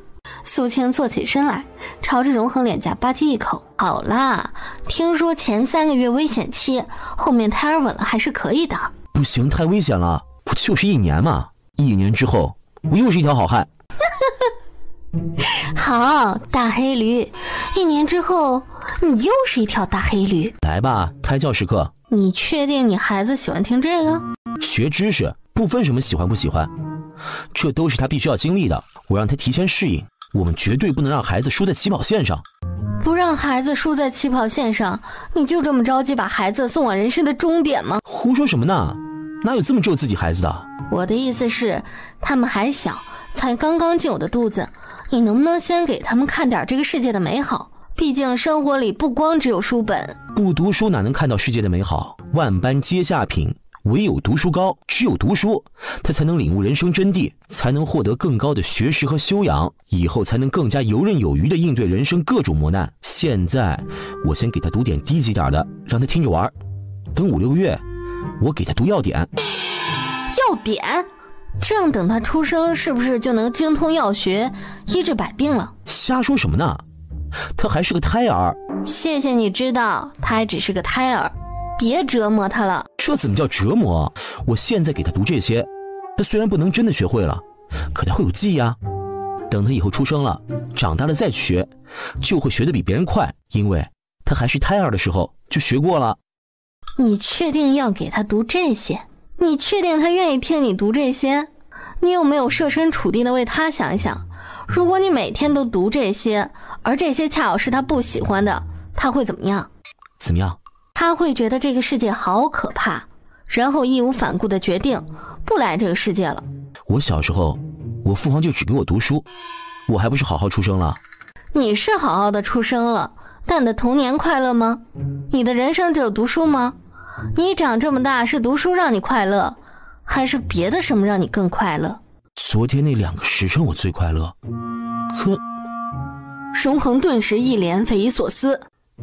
Speaker 3: 苏青坐起身来，朝着荣恒脸颊吧唧一口。好啦，听说前3个月危险期，后面胎儿稳了还是可以的。
Speaker 6: 不行，太危险了，不就是1年嘛？1年之后我又是一条好汉。
Speaker 3: 好，大黑驴，1年之后你又是一条大黑驴。
Speaker 6: 来吧，胎教时刻。
Speaker 3: 你确定你孩子喜欢听这个？
Speaker 6: 学知识不分什么喜欢不喜欢，这都是他必须要经历的，我让他提前适应。我们绝对不能让孩子输在起跑线上。
Speaker 3: 不让孩子输在起跑线上，你就这么着急把孩子送往人生的终点吗？
Speaker 6: 胡说什么呢？哪有这么咒自己孩子的？
Speaker 3: 我的意思是，他们还小，才刚刚进我的肚子，你能不能先给他们看点这个世界的美好？毕竟生活里不光只有书本。
Speaker 6: 不读书哪能看到世界的美好？万般皆下品，唯有读书高。只有读书，他才能领悟人生真谛，才能获得更高的学识和修养，以后才能更加游刃有余地应对人生各种磨难。现在我先给他读点低级点的，让他听着玩，等5、6个月我给他读药典。
Speaker 3: 药典？这样等他出生是不是就能精通药学，医治百病了？
Speaker 6: 瞎说什么呢？他还是个胎儿。
Speaker 3: 谢谢你知道，他还只是个胎儿，别折磨他了。
Speaker 6: 这怎么叫折磨？我现在给他读这些，他虽然不能真的学会了，可他会有记忆啊。等他以后出生了，长大了再学，就会学得比别人快，因为他还是胎儿的时候就学过了。
Speaker 3: 你确定要给他读这些？你确定他愿意听你读这些？你有没有设身处地的为他想一想？如果你每天都读这些，而这些恰好是他不喜欢的，他会怎么样？
Speaker 6: 怎么样？
Speaker 3: 他会觉得这个世界好可怕，然后义无反顾地决定不来这个世界了。
Speaker 6: 我小时候，我父皇就只给我读书，我还不是好好出生了？
Speaker 3: 你是好好的出生了，但你的童年快乐吗？你的人生只有读书吗？你长这么大是读书让你快乐，还是别的什么让你更快乐？
Speaker 6: 昨天那2个时辰我最快乐，可……
Speaker 3: 荣恒顿时一脸匪夷所思。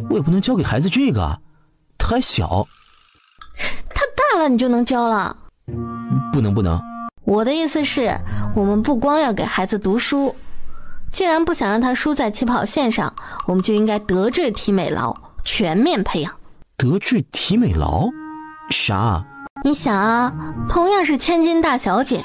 Speaker 6: 我也不能教给孩子这个，他还小。
Speaker 3: 他大了你就能教了？
Speaker 6: 不能。
Speaker 3: 我的意思是，我们不光要给孩子读书，既然不想让他输在起跑线上，我们就应该德智体美劳全面培养。
Speaker 6: 德智体美劳？啥？
Speaker 3: 你想啊，同样是千金大小姐，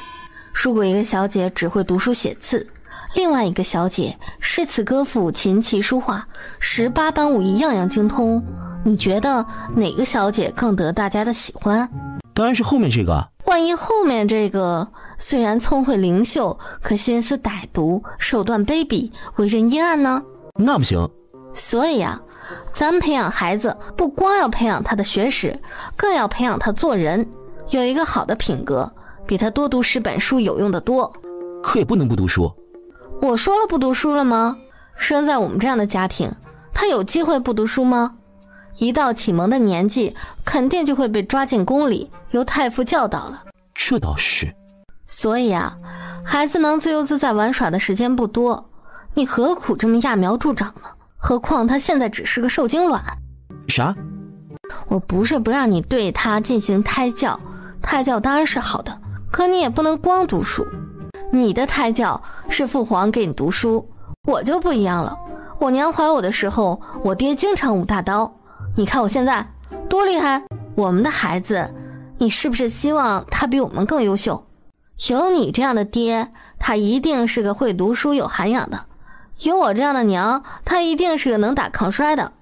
Speaker 3: 如果一个小姐只会读书写字，另外一个小姐诗词歌赋琴棋书画18般武艺样样精通，你觉得哪个小姐更得大家的喜欢？
Speaker 6: 当然是后面这个。
Speaker 3: 万一后面这个虽然聪慧灵秀，可心思歹毒，手段卑鄙，为人阴暗呢？
Speaker 6: 那不行。
Speaker 3: 所以啊，咱们培养孩子不光要培养他的学识，更要培养他做人，有一个好的品格，比他多读10本书有用的多。
Speaker 6: 可也不能不读书。
Speaker 3: 我说了不读书了吗？生在我们这样的家庭，他有机会不读书吗？一到启蒙的年纪，肯定就会被抓进宫里，由太傅教导了。
Speaker 6: 这倒是。
Speaker 3: 所以啊，孩子能自由自在玩耍的时间不多，你何苦这么揠苗助长呢？何况他现在只是个受精卵。
Speaker 6: 啥？
Speaker 3: 我不是不让你对他进行胎教，胎教当然是好的，可你也不能光读书。你的胎教是父皇给你读书，我就不一样了。我娘怀我的时候，我爹经常舞大刀，你看我现在多厉害。我们的孩子，你是不是希望他比我们更优秀？有你这样的爹，他一定是个会读书有涵养的；有我这样的娘，他一定是个能打抗摔的。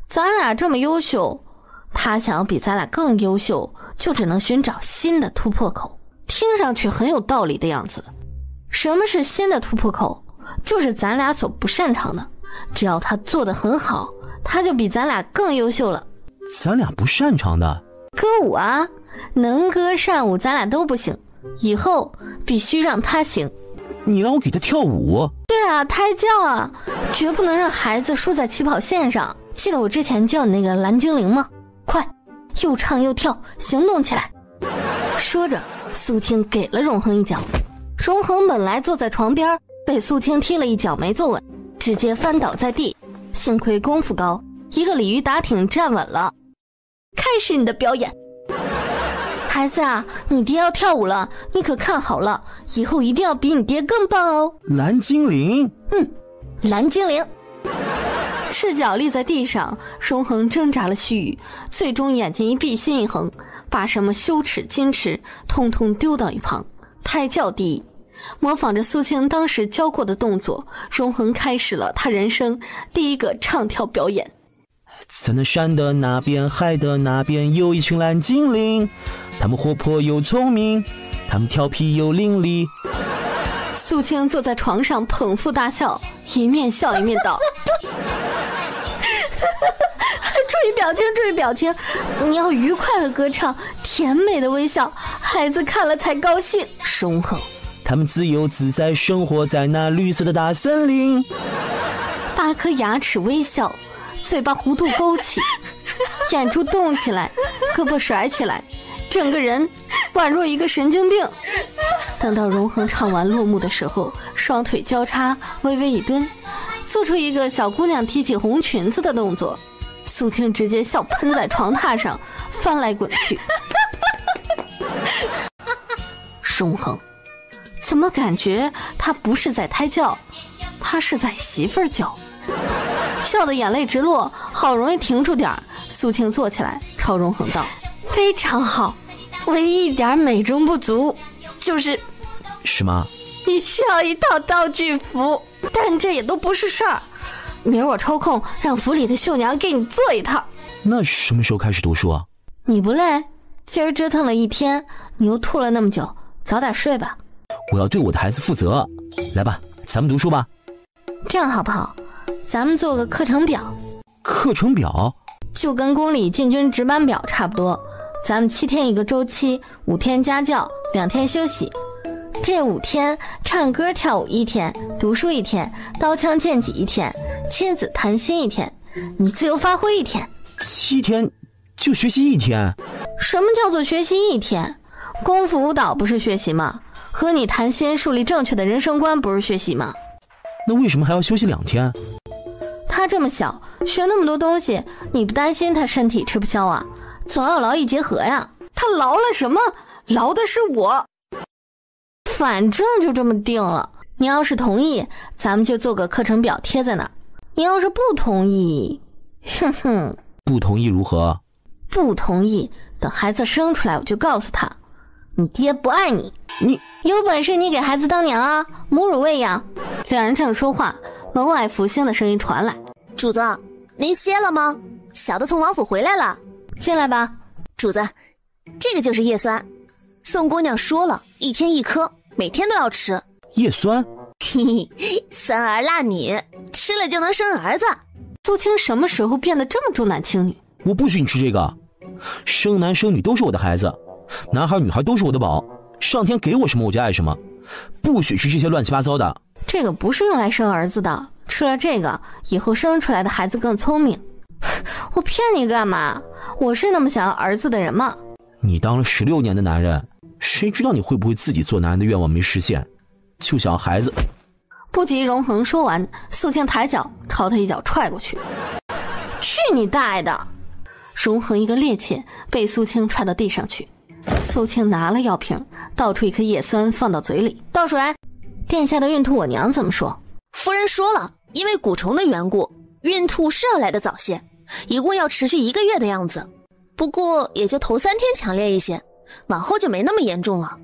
Speaker 3: 咱俩这么优秀，他想要比咱俩更优秀，就只能寻找新的突破口。听上去很有道理的样子。什么是新的突破口？就是咱俩所不擅长的，只要他做得很好，他就比咱俩更优秀了。
Speaker 6: 咱俩不擅长的？
Speaker 3: 歌舞啊，能歌善舞咱俩都不行，以后必须让他行。
Speaker 6: 你让我给他跳舞？
Speaker 3: 对啊，胎教啊，绝不能让孩子输在起跑线上。记得我之前教你那个蓝精灵吗？快，又唱又跳，行动起来。说着，苏青给了荣恒一脚。荣恒本来坐在床边，被苏青踢了一脚没坐稳，直接翻倒在地。幸亏功夫高，一个鲤鱼打挺站稳了。开始你的表演。孩子啊，你爹要跳舞了，你可看好了，以后一定要比你爹更棒哦。
Speaker 6: 蓝精灵？
Speaker 3: 蓝精灵。赤脚立在地上，荣恒挣扎了须臾，最终眼睛一闭，心一横，把什么羞耻矜持通通丢到一旁。胎教第一。模仿着苏青当时教过的动作，荣恒开始了他人生第一个唱跳表演。
Speaker 6: 在那山的那边，海的那边，有一群蓝精灵，他们活泼又聪明，他们调皮又伶俐。
Speaker 3: 苏青坐在床上捧腹大笑，一面笑一面道注意表情，注意表情，你要愉快的歌唱，甜美的微笑，孩子看了才高兴。荣恒，
Speaker 6: 他们自由自在生活在那绿色的大森林。
Speaker 3: 8颗牙齿微笑，嘴巴弧度勾起，眼珠动起来，胳膊甩起来，整个人宛若一个神经病。等到荣恒唱完落幕的时候，双腿交叉，微微一蹲，做出一个小姑娘提起红裙子的动作。苏青直接笑喷在床榻上，翻来滚去。荣恒，怎么感觉他不是在胎教，他是在媳妇儿教？笑得眼泪直落，好容易停住点儿。苏青坐起来，朝荣恒道：“非常好，唯一一点美中不足，就是
Speaker 6: 什么？
Speaker 3: 你需要一套道具服，但这也都不是事儿。明儿我抽空让府里的绣娘给你做一套。”
Speaker 6: 那什么时候开始读书啊？
Speaker 3: 你不累？今儿折腾了一天，你又吐了那么久，早点睡吧。
Speaker 6: 我要对我的孩子负责。来吧，咱们读书吧。
Speaker 3: 这样好不好？咱们做个课程表。
Speaker 6: 课程表？
Speaker 3: 就跟宫里禁军值班表差不多。咱们7天一个周期，5天家教，2天休息。这5天，唱歌跳舞1天，读书1天，刀枪剑戟1天，亲子谈心1天，你自由发挥1天。
Speaker 6: 7天就学习1天？
Speaker 3: 什么叫做学习1天？功夫舞蹈不是学习吗？和你谈心，树立正确的人生观不是学习吗？
Speaker 6: 那为什么还要休息2天？
Speaker 3: 他这么小，学那么多东西，你不担心他身体吃不消啊？总要劳逸结合呀。他劳了什么？劳的是我。反正就这么定了，你要是同意，咱们就做个课程表贴在那儿。你要是不同意，哼哼。
Speaker 6: 不同意如何？
Speaker 3: 不同意，等孩子生出来我就告诉他，你爹不爱你。
Speaker 6: 你
Speaker 3: 有本事你给孩子当娘啊，母乳喂养。两人正说话，门外福星的声音传来：
Speaker 7: 主子，您歇了吗？小的从王府回来了，
Speaker 3: 进来吧。
Speaker 7: 主子，这个就是叶酸，宋姑娘说了，1天1颗，每天都要吃。
Speaker 6: 叶酸？
Speaker 7: 嘿嘿，酸儿辣女，吃了就能生儿子。
Speaker 3: 苏青什么时候变得这么重男轻女？
Speaker 6: 我不许你吃这个，生男生女都是我的孩子，男孩女孩都是我的宝，上天给我什么我就爱什么，不许吃这些乱七八糟的。
Speaker 3: 这个不是用来生儿子的，吃了这个以后生出来的孩子更聪明。我骗你干嘛？我是那么想要儿子的人吗？
Speaker 6: 你当了16年的男人，谁知道你会不会自己做男人的愿望没实现，就想要孩子。
Speaker 3: 不及荣恒说完，素清抬脚朝他一脚踹过去。去你大爷的！荣恒一个趔趄被苏青踹到地上去。苏青拿了药瓶，倒出一颗叶酸放到嘴里，倒水。殿下的孕吐我娘怎么说？
Speaker 7: 夫人说了，因为蛊虫的缘故，孕吐是要来的早些，一共要持续1个月的样子，不过也就头3天强烈一些，往后就没那么严重了。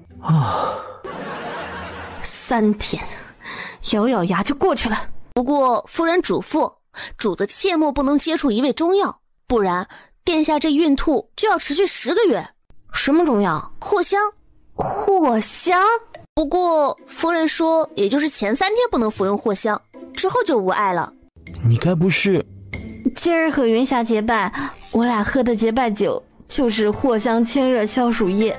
Speaker 3: 3天，咬咬牙就过去了。
Speaker 7: 不过夫人嘱咐，主子切莫不能接触一味中药，不然殿下这孕吐就要持续10个月。
Speaker 3: 什么中药？
Speaker 7: 藿香。
Speaker 3: 藿香？
Speaker 7: 不过夫人说，也就是前3天不能服用藿香，之后就无碍了。
Speaker 6: 你该不是……
Speaker 3: 今儿和云霞结拜，我俩喝的结拜酒就是藿香清热消暑液。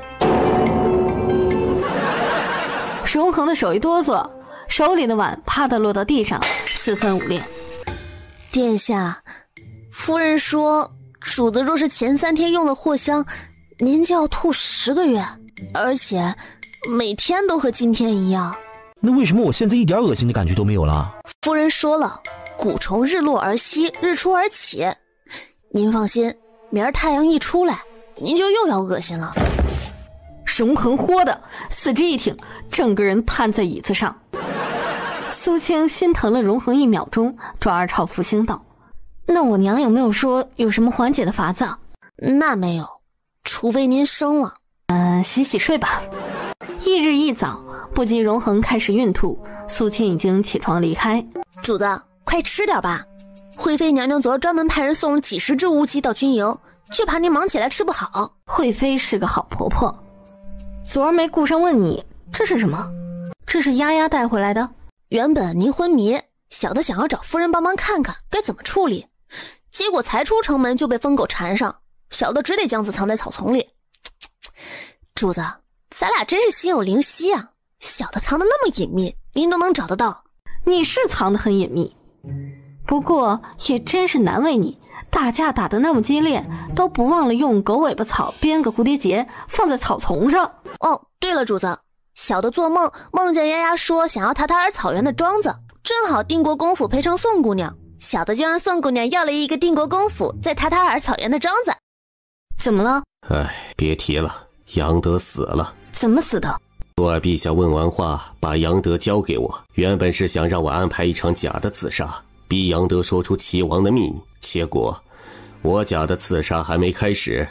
Speaker 3: 荣恒的手一哆嗦，手里的碗啪的落到地上，4分5裂。
Speaker 7: 殿下，夫人说，主子若是前3天用了藿香，您就要吐10个月，而且每天都和今天一样。
Speaker 6: 那为什么我现在一点恶心的感觉都没有了？
Speaker 7: 夫人说了，蛊虫日落而息，日出而起。您放心，明儿太阳一出来，您就又要恶心了。
Speaker 3: 荣恒豁的四肢一挺，整个人瘫在椅子上。苏青心疼了荣恒1秒钟，转而朝福星道：那我娘有没有说有什么缓解的法子啊？
Speaker 7: 那没有，除非您生了。
Speaker 3: 洗洗睡吧。翌日一早，不及荣恒开始孕吐，苏青已经起床离开。
Speaker 7: 主子，快吃点吧。惠妃娘娘昨儿专门派人送了几10只乌鸡到军营，就怕您忙起来吃不好。
Speaker 3: 惠妃是个好婆婆，昨儿没顾上问你，这是什么？这是丫丫带回来的。
Speaker 7: 原本您昏迷，小的想要找夫人帮忙看看该怎么处理，结果才出城门就被疯狗缠上，小的只得将此藏在草丛里。主子，咱俩真是心有灵犀啊，小的藏得那么隐秘，您都能找得到。
Speaker 3: 你是藏得很隐秘，不过也真是难为你，打架打得那么激烈，都不忘了用狗尾巴草编个蝴蝶结放在草丛上。
Speaker 7: 哦，对了，主子，小的做梦梦见丫丫说想要塔塔尔草原的庄子，正好定国公府配上宋姑娘，小的就让宋姑娘要了一个定国公府在塔塔尔草原的庄子。
Speaker 3: 怎么了？
Speaker 10: 别提了，杨德死了。
Speaker 3: 怎么死的？
Speaker 10: 昨儿陛下问完话，把杨德交给我，原本是想让我安排一场假的刺杀，逼杨德说出齐王的秘密，结果我假的刺杀还没开始，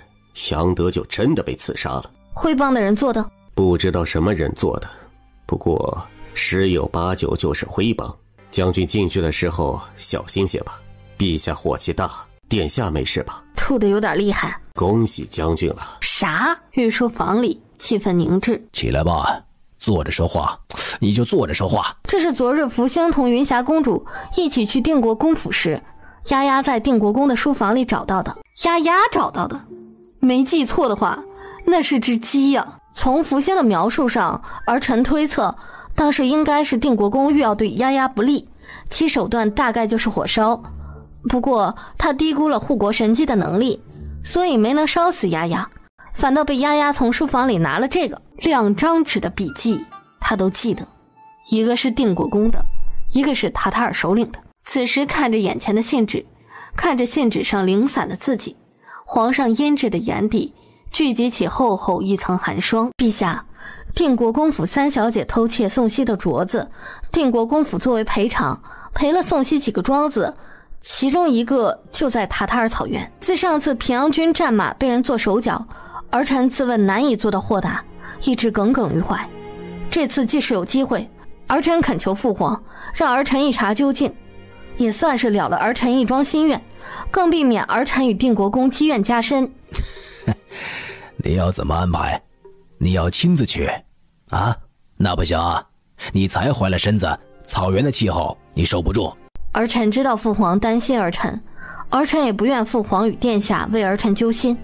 Speaker 10: 杨德就真的被刺杀了。
Speaker 3: 徽帮的人做的？
Speaker 10: 不知道什么人做的，不过10有8九就是徽帮。将军进去的时候小心些吧，陛下火气大，殿下没事吧？
Speaker 3: 吐得有点厉害。
Speaker 10: 恭喜将军了。
Speaker 3: 啥？御书房里气氛凝滞。
Speaker 1: 起来吧，坐着说话，你就坐着说话。
Speaker 3: 这是昨日福星同云霞公主一起去定国公府时，丫丫在定国公的书房里找到的。丫丫找到的？没记错的话，那是只鸡呀。从福星的描述上，儿臣推测，当时应该是定国公欲要对丫丫不利，其手段大概就是火烧。不过他低估了护国神机的能力，所以没能烧死丫丫，反倒被丫丫从书房里拿了这个2张纸的笔记，他都记得，一个是定国公的，一个是塔塔尔首领的。此时看着眼前的信纸，看着信纸上零散的字迹，皇上腌制的眼底聚集起厚厚一层寒霜。陛下，定国公府3小姐偷窃宋熙的镯子，定国公府作为赔偿赔了宋熙几个庄子，其中一个就在塔塔尔草原。自上次平阳军战马被人做手脚，儿臣自问难以做到豁达，一直耿耿于怀。这次既是有机会，儿臣恳求父皇让儿臣一查究竟，也算是了了儿臣一桩心愿，更避免儿臣与定国公积怨加深。
Speaker 1: 你要怎么安排？你要亲自去啊？那不行啊，你才怀了身子，草原的气候你受不住。
Speaker 3: 儿臣知道父皇担心儿臣，儿臣也不愿父皇与殿下为儿臣揪心。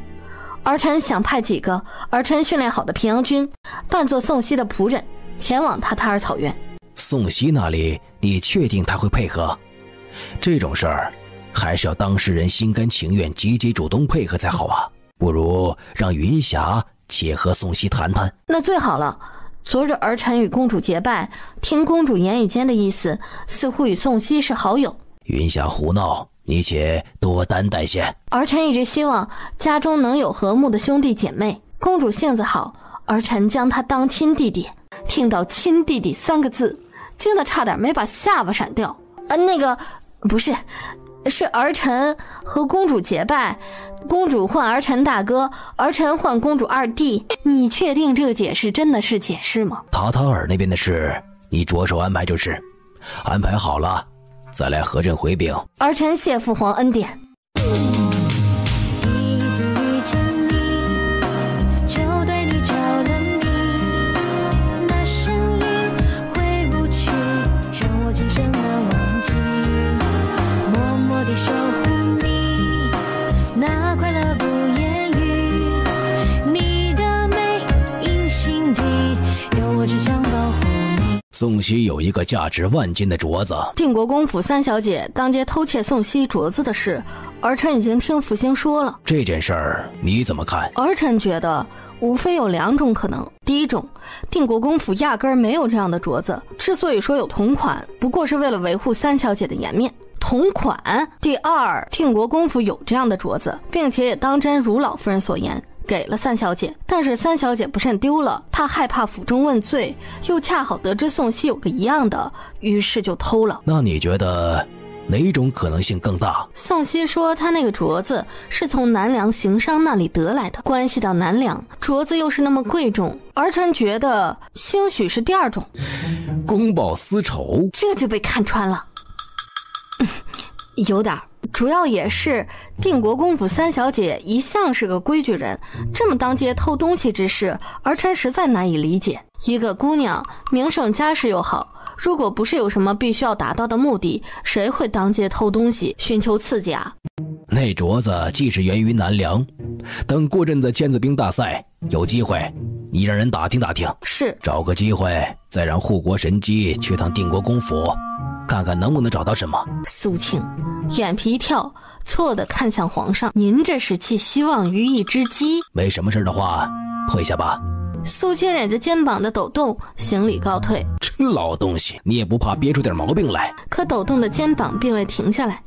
Speaker 3: 儿臣想派几个儿臣训练好的平阳军，扮作宋熙的仆人，前往塔塔尔草原。
Speaker 1: 宋熙那里，你确定他会配合？这种事儿，还是要当事人心甘情愿、积极主动配合才好啊。不如让云霞且和宋熙谈谈。
Speaker 3: 那最好了。昨日儿臣与公主结拜，听公主言语间的意思，似乎与宋熙是好友。
Speaker 1: 云霞胡闹，你且多担待些。
Speaker 3: 儿臣一直希望家中能有和睦的兄弟姐妹。公主性子好，儿臣将她当亲弟弟。听到亲弟弟3个字，惊得差点没把下巴闪掉。不是，是儿臣和公主结拜，公主唤儿臣大哥，儿臣唤公主二弟。你确定这个解释真的是解释吗？
Speaker 1: 塔塔尔那边的事，你着手安排就是。安排好了，再来和朕回禀。
Speaker 3: 儿臣谢父皇恩典。
Speaker 1: 宋熙有一个价值万金的镯子。
Speaker 3: 定国公府3小姐当街偷窃宋熙镯子的事，儿臣已经听福星说了。
Speaker 1: 这件事儿你怎么看？
Speaker 3: 儿臣觉得无非有2种可能。第一种，定国公府压根儿没有这样的镯子，之所以说有同款，不过是为了维护3小姐的颜面。同款。第二，定国公府有这样的镯子，并且也当真如老夫人所言，给了3小姐，但是3小姐不慎丢了，她害怕府中问罪，又恰好得知宋熙有个一样的，于是就偷了。
Speaker 1: 那你觉得哪种可能性更大？
Speaker 3: 宋熙说他那个镯子是从南梁行商那里得来的，关系到南梁，镯子又是那么贵重，儿臣觉得兴许是第2种。
Speaker 1: 公报私仇，
Speaker 3: 这就被看穿了。有点，主要也是定国公府3小姐一向是个规矩人，这么当街偷东西之事，儿臣实在难以理解。一个姑娘名声家世又好，如果不是有什么必须要达到的目的，谁会当街偷东西寻求刺激啊？
Speaker 1: 那镯子既是源于南梁，等过阵子尖子兵大赛有机会，你让人打听打听，
Speaker 3: 是
Speaker 1: 找个机会再让护国神机去趟定国公府，看看能不能找到什么。
Speaker 3: 苏庆眼皮一跳，错地看向皇上，您这是寄希望于一只鸡。
Speaker 1: 没什么事的话，退下吧。
Speaker 3: 苏青忍着肩膀的抖动，行礼告退。
Speaker 1: 真老东西，你也不怕憋出点毛病来？
Speaker 3: 可抖动的肩膀并未停下来。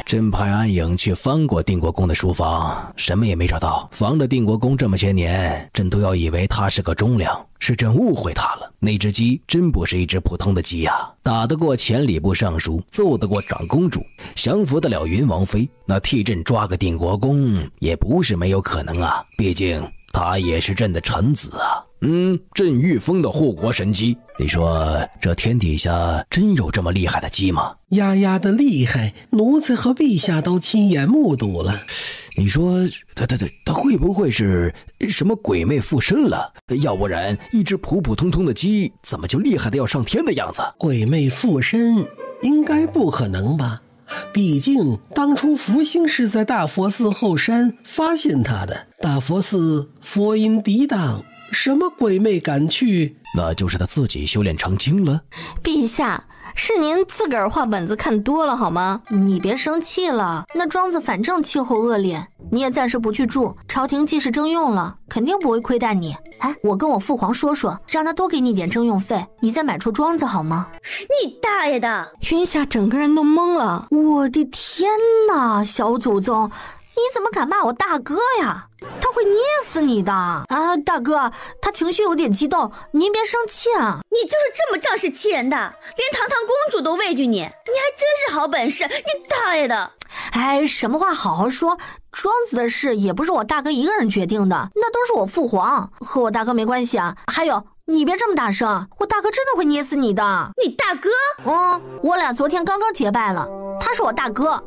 Speaker 1: 朕派安影去翻过定国公的书房，什么也没找到。防着定国公这么些年，朕都要以为他是个忠良，是朕误会他了。那只鸡真不是一只普通的鸡呀，打得过前礼部尚书，揍得过长公主，降服得了云王妃，那替朕抓个定国公也不是没有可能啊。毕竟他也是朕的臣子啊。朕御封的护国神鸡，你说这天底下真有这么厉害的鸡吗？
Speaker 5: 丫丫的厉害，奴才和陛下都亲眼目睹了。
Speaker 1: 你说他会不会是什么鬼魅附身了？要不然一只普普通通的鸡怎么就厉害的要上天的样子？
Speaker 5: 鬼魅附身应该不可能吧，毕竟当初福星是在大佛寺后山发现他的，大佛寺佛音涤荡，什么鬼魅敢去？
Speaker 1: 那就是他自己修炼成精了。
Speaker 3: 陛下，是您自个儿画本子看多了好吗？
Speaker 7: 你别生气了，那庄子反正气候恶劣，你也暂时不去住，朝廷既是征用了，肯定不会亏待你。我跟我父皇说说，让他多给你点征用费，你再买出庄子好吗？
Speaker 11: 你大爷的！
Speaker 3: 云霞整个人都懵了。
Speaker 7: 我的天哪，小祖宗，你怎么敢骂我大哥呀？他会捏死你的啊！大哥，他情绪有点激动，您别生气啊。
Speaker 11: 你就是这么仗势欺人的，连堂堂公主都畏惧你，你还真是好本事！你大爷的！
Speaker 7: 什么话好好说，庄子的事也不是我大哥一个人决定的，那都是我父皇，和我大哥没关系啊。还有，你别这么大声，我大哥真的会捏死你的。
Speaker 11: 你大哥？
Speaker 7: 我俩昨天刚刚结拜了，他是我大哥。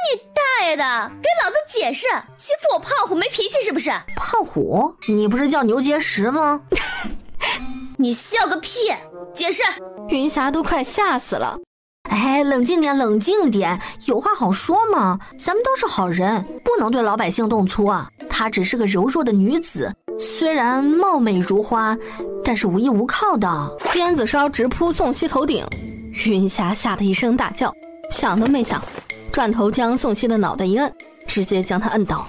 Speaker 11: 你大大爷的，给老子解释！欺负我胖虎没脾气是不是？
Speaker 12: 胖虎？你不是叫牛结石吗？
Speaker 11: 你笑个屁！解释！
Speaker 3: 云霞都快吓死了。
Speaker 12: 哎，冷静点，冷静点，有话好说嘛。咱们都是好人，不能对老百姓动粗啊。她只是个柔弱的女子，虽然貌美如花，但是无依无靠的。
Speaker 3: 鞭子烧直扑宋熙头顶，云霞吓得一声大叫，想都没想，转头将宋熙的脑袋一摁，直接将他摁倒。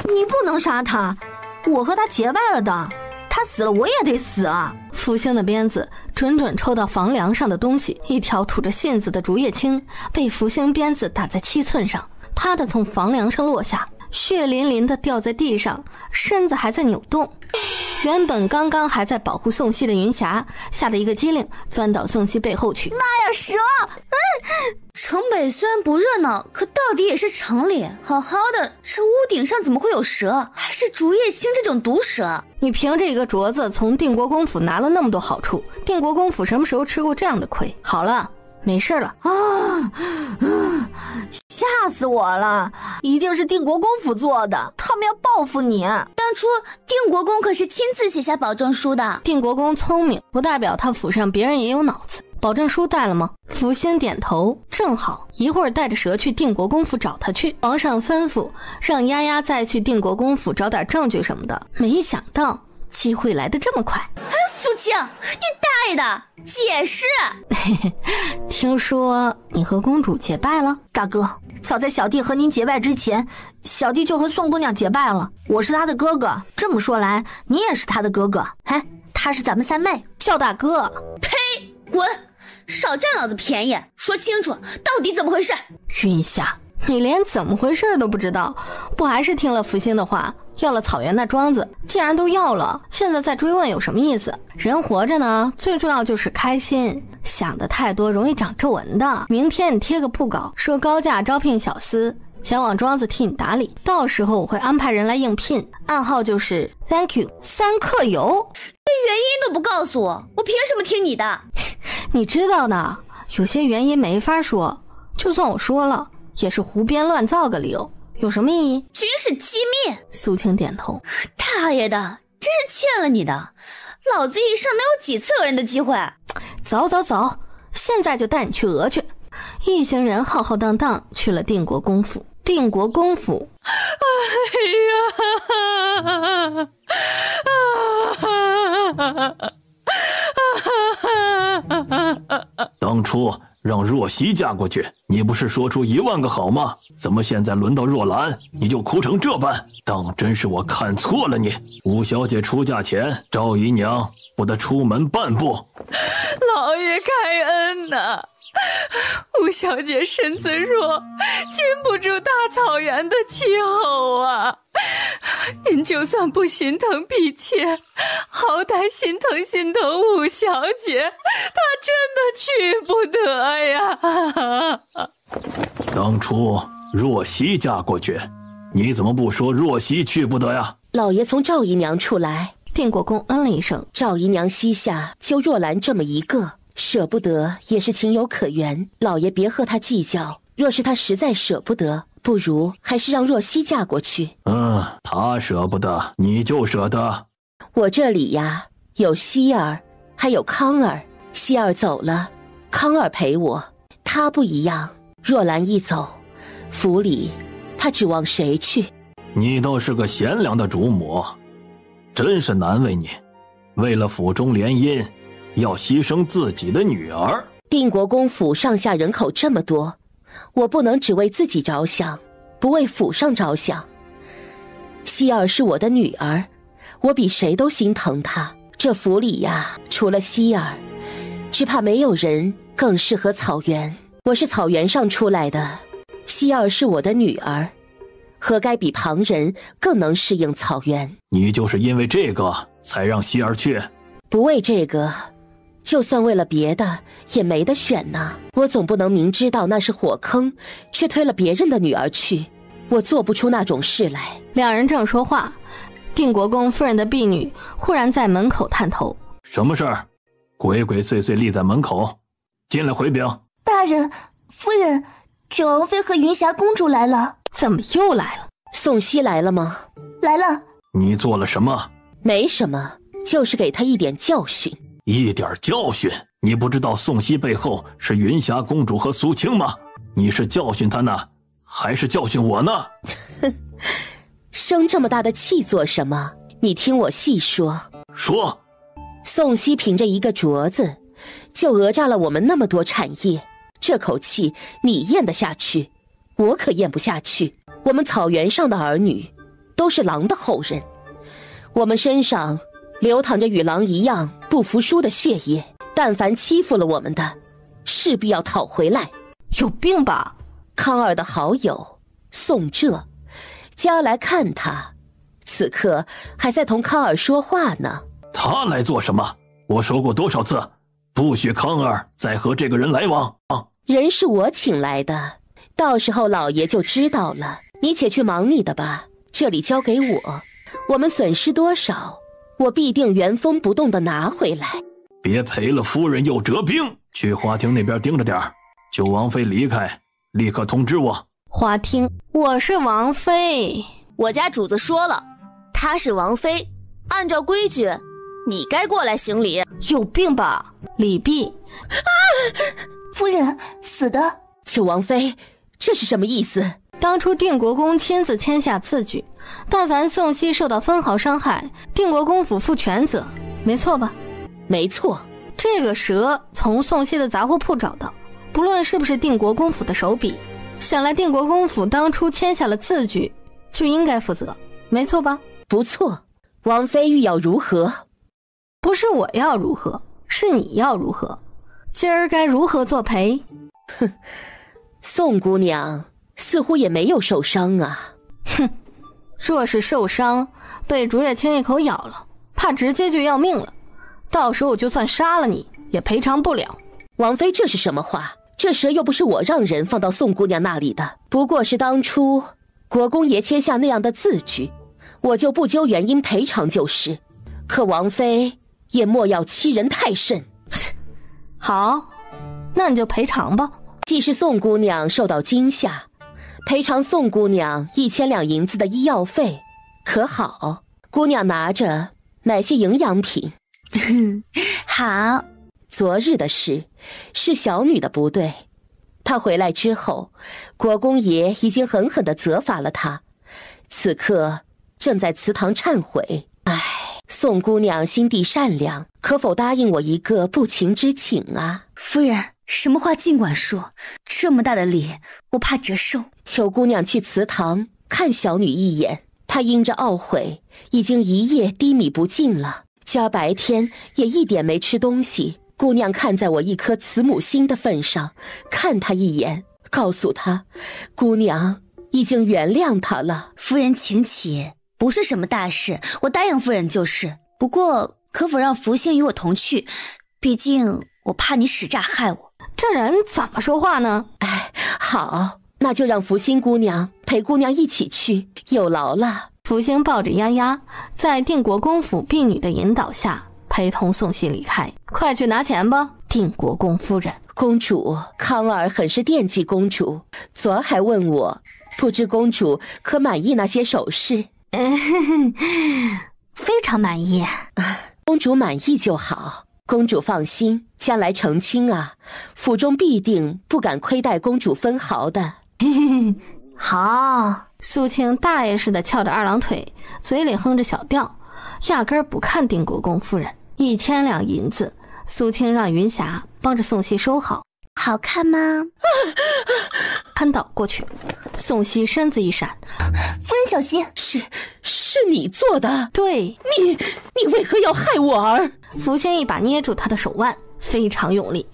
Speaker 12: 你不能杀他，我和他结拜了的，他死了我也得死啊。
Speaker 3: 福星的鞭子准准抽到房梁上的东西，一条吐着信子的竹叶青被福星鞭子打在7寸上，啪的从房梁上落下，血淋淋的掉在地上，身子还在扭动。原本刚刚还在保护宋熙的云霞吓得一个机灵，钻到宋熙背后去。
Speaker 12: 妈呀，蛇！
Speaker 11: 城北虽然不热闹，可到底也是城里，好好的，这屋顶上怎么会有蛇？还是竹叶青这种毒蛇？
Speaker 3: 你凭这个镯子从定国公府拿了那么多好处，定国公府什么时候吃过这样的亏？好了，没事了。
Speaker 12: 吓死我了！一定是定国公府做的，他们要报复你。
Speaker 11: 当初定国公可是亲自写下保证书的。
Speaker 3: 定国公聪明，不代表他府上别人也有脑子。保证书带了吗？福星点头，正好一会儿带着蛇去定国公府找他去。皇上吩咐让丫丫再去定国公府找点证据什么的，没想到机会来得这么快。
Speaker 11: 苏青，你大爷的，解释！
Speaker 3: 听说你和公主结拜了？
Speaker 12: 大哥，早在小弟和您结拜之前，小弟就和宋姑娘结拜了。我是她的哥哥，这么说来，你也是她的哥哥。哎，她是咱们三妹，
Speaker 3: 叫大哥。
Speaker 11: 呸！滚！少占老子便宜，说清楚到底怎么回事。
Speaker 3: 云霞，你连怎么回事都不知道，不还是听了福星的话，要了草原那庄子？既然都要了，现在再追问有什么意思？人活着呢，最重要就是开心，想的太多容易长皱纹的。明天你贴个布稿，说高价招聘小厮前往庄子替你打理，到时候我会安排人来应聘，暗号就是 Thank you 3克油。
Speaker 11: 连原因都不告诉我，我凭什么听你的？
Speaker 3: 你知道的，有些原因没法说，就算我说了也是胡编乱造个理由，有什么意义？
Speaker 11: 军事机密。
Speaker 3: 苏青点头。
Speaker 11: 大爷的，真是欠了你的，老子一生能有几次讹人的机会？
Speaker 3: 走走走，现在就带你去讹去。一行人浩浩荡荡去了定国公府。定国公府，
Speaker 13: 当初让若曦嫁过去，你不是说出1万个好吗？怎么现在轮到若兰，你就哭成这般？当真是我看错了你。吴小姐出嫁前，赵姨娘不得出门半步。
Speaker 14: 老爷开恩呐！吴小姐身子弱，经不住大草原的气候啊。您就算不心疼婢妾，好歹心疼心疼吴小姐，她真的去不得呀。
Speaker 13: 当初若曦嫁过去，你怎么不说若曦去不得呀？
Speaker 15: 老爷从赵姨娘处来。
Speaker 3: 定国公嗯了一声。
Speaker 15: 赵姨娘膝下就若兰这么一个，舍不得也是情有可原，老爷别和她计较。若是她实在舍不得，不如还是让若曦嫁过去。
Speaker 13: 她舍不得，你就舍得。
Speaker 15: 我这里呀，有希儿，还有康儿。希儿走了，康儿陪我。她不一样，若兰一走，府里她指望谁去？
Speaker 13: 你倒是个贤良的主母，真是难为你。为了府中联姻，要牺牲自己的女儿。
Speaker 15: 定国公府上下人口这么多，我不能只为自己着想，不为府上着想。希儿是我的女儿，我比谁都心疼她。这府里呀，除了希儿，只怕没有人更适合草原。我是草原上出来的，希儿是我的女儿，何该比旁人更能适应草原？
Speaker 13: 你就是因为这个才让希儿去？
Speaker 15: 不为这个，就算为了别的也没得选呢。我总不能明知道那是火坑，却推了别人的女儿去，我做不出那种事来。
Speaker 3: 两人正说话，定国公夫人的婢女忽然在门口探头。
Speaker 13: 什么事儿？鬼鬼祟祟立在门口，进来回禀。
Speaker 16: 大人，夫人，九王妃和云霞公主来了。
Speaker 3: 怎么又来了？
Speaker 15: 宋熙来了吗？
Speaker 12: 来了。
Speaker 13: 你做了什么？
Speaker 15: 没什么，就是给他一点教训。
Speaker 13: 一点教训？你不知道宋熙背后是云霞公主和苏青吗？你是教训他呢，还是教训我呢？
Speaker 15: 哼，生这么大的气做什么？你听我细说。
Speaker 13: 说。
Speaker 15: 宋熙凭着一个镯子，就讹诈了我们那么多产业，这口气你咽得下去，我可咽不下去。我们草原上的儿女，都是狼的后人，我们身上流淌着与狼一样不服输的血液，但凡欺负了我们的，势必要讨回来。
Speaker 3: 有病吧？
Speaker 15: 康儿的好友宋浙将要来看他，此刻还在同康儿说话呢。
Speaker 13: 他来做什么？我说过多少次，不许康儿再和这个人来往。
Speaker 15: 人是我请来的，到时候老爷就知道了。你且去忙你的吧，这里交给我，我们损失多少，我必定原封不动地拿回来。
Speaker 13: 别赔了夫人又折兵，去花厅那边盯着点，就王妃离开，立刻通知我。
Speaker 3: 花厅，我是王妃。
Speaker 7: 我家主子说了，她是王妃，按照规矩你该过来行礼。
Speaker 3: 有病吧？李泌
Speaker 12: 啊！夫人死的。
Speaker 15: 求王妃，这是什么意思？
Speaker 3: 当初定国公亲自签下字据，但凡宋熙受到分毫伤害，定国公府负全责，没错吧？
Speaker 15: 没错。
Speaker 3: 这个蛇从宋熙的杂货铺找到，不论是不是定国公府的手笔，想来定国公府当初签下了字据，就应该负责，没错吧？
Speaker 15: 不错。王妃欲要如何？
Speaker 3: 不是我要如何，是你要如何？今儿该如何作赔？
Speaker 15: 哼，宋姑娘似乎也没有受伤啊。
Speaker 3: 哼，若是受伤，被竹叶青一口咬了，怕直接就要命了，到时候我就算杀了你，也赔偿不了。
Speaker 15: 王妃，这是什么话？这蛇又不是我让人放到宋姑娘那里的，不过是当初国公爷签下那样的字据，我就不究原因赔偿就是。可王妃也莫要欺人太甚。
Speaker 3: 好，那你就赔偿吧。
Speaker 15: 既是宋姑娘受到惊吓，赔偿宋姑娘1000两银子的医药费，可好？姑娘拿着买些营养品。
Speaker 11: 好。
Speaker 15: 昨日的事是小女的不对，她回来之后，国公爷已经狠狠地责罚了她，此刻正在祠堂忏悔。唉，宋姑娘心地善良，可否答应我一个不情之请啊？
Speaker 11: 夫人，什么话尽管说，这么大的礼，我怕折寿。
Speaker 15: 求姑娘去祠堂看小女一眼，她因着懊悔，已经一夜低米不进了，今儿白天也一点没吃东西。姑娘看在我一颗慈母心的份上，看她一眼，告诉她，姑娘已经原谅她了。
Speaker 11: 夫人请起，不是什么大事，我答应夫人就是。不过可否让福星与我同去？毕竟我怕你使诈害我。
Speaker 3: 这人怎么说话呢？
Speaker 15: 哎，好，那就让福星姑娘陪姑娘一起去，有劳了。
Speaker 3: 福星抱着丫丫，在定国公府婢女的引导下，陪同宋熙离开。快去拿钱吧，定国公夫人。
Speaker 15: 公主，康儿很是惦记公主，昨儿还问我，不知公主可满意那些首饰？
Speaker 11: 非常满意。
Speaker 15: 公主满意就好。公主放心，将来成亲啊，府中必定不敢亏待公主分毫的。
Speaker 3: 好。苏青大爷似的翘着二郎腿，嘴里哼着小调，压根儿不看定国公夫人。1000两银子，苏青让云霞帮着宋熙收好。
Speaker 11: 好看吗？
Speaker 3: 瘫倒过去，宋熙身子一闪，
Speaker 11: 夫人小心！
Speaker 15: 是你做的？
Speaker 3: 对，
Speaker 15: 你为何要害我儿？
Speaker 3: 福星一把捏住他的手腕，非常用力。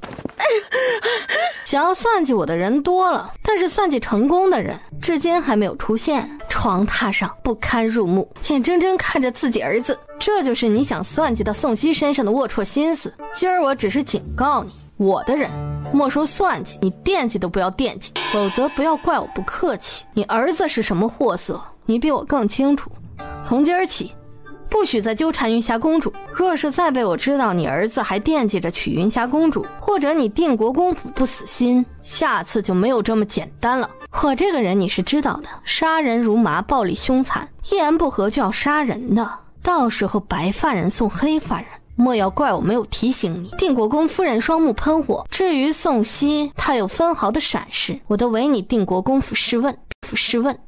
Speaker 3: 想要算计我的人多了，但是算计成功的人至今还没有出现。床榻上不堪入目，眼睁睁看着自己儿子，这就是你想算计到宋熙身上的龌龊心思。今儿我只是警告你，我的人莫说算计，你惦记都不要惦记，否则不要怪我不客气。你儿子是什么货色，你比我更清楚。从今儿起，不许再纠缠云霞公主。若是再被我知道你儿子还惦记着娶云霞公主，或者你定国公府不死心，下次就没有这么简单了。我这个人你是知道的，杀人如麻，暴力凶残，一言不合就要杀人的，到时候白发人送黑发人。莫要怪我没有提醒你。定国公夫人双目喷火，至于宋熙，她有分毫的闪失，我都为你定国公府试问。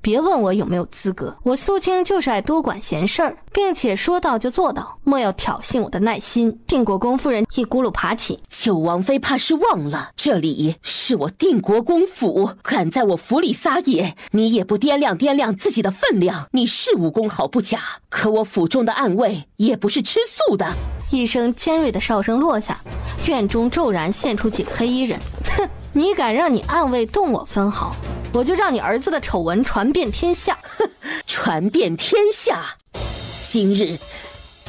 Speaker 3: 别问我有没有资格，我苏青就是爱多管闲事儿，并且说到就做到，莫要挑衅我的耐心。定国公夫人一咕噜爬起，
Speaker 15: 九王妃怕是忘了，这里是我定国公府，敢在我府里撒野，你也不掂量自己的分量。你是武功好不假，可我府中的暗卫也不是吃素的。
Speaker 3: 一声尖锐的哨声落下，院中骤然现出几个黑衣人。哼，你敢让你暗卫动我分毫，我就让你儿子的丑闻传遍天下。
Speaker 15: 传遍天下，今日